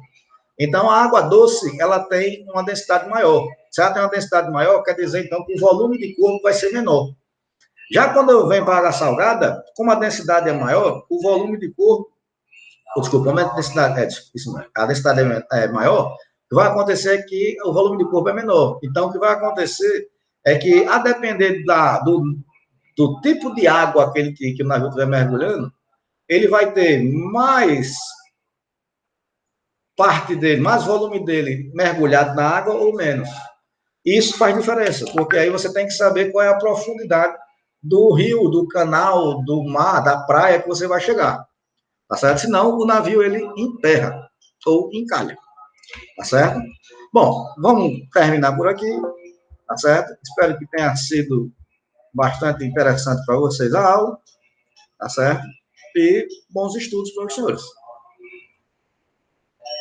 Então, a água doce, ela tem uma densidade maior. Se ela tem uma densidade maior, quer dizer, então, que o volume de corpo vai ser menor. Já quando eu venho para a água salgada, como a densidade é maior, o volume de corpo, desculpa, a densidade, a densidade é maior, o que vai acontecer é que o volume de corpo é menor. Então, o que vai acontecer é que, a depender do tipo de água que o navio estiver mergulhando, ele vai ter mais parte dele, mais volume dele mergulhado na água ou menos. Isso faz diferença, porque aí você tem que saber qual é a profundidade do rio, do canal, do mar, da praia que você vai chegar, tá certo? Senão o navio ele emperra ou encalha, tá certo? Bom, vamos terminar por aqui, tá certo? Espero que tenha sido bastante interessante para vocês a aula, tá certo? E bons estudos para os senhores.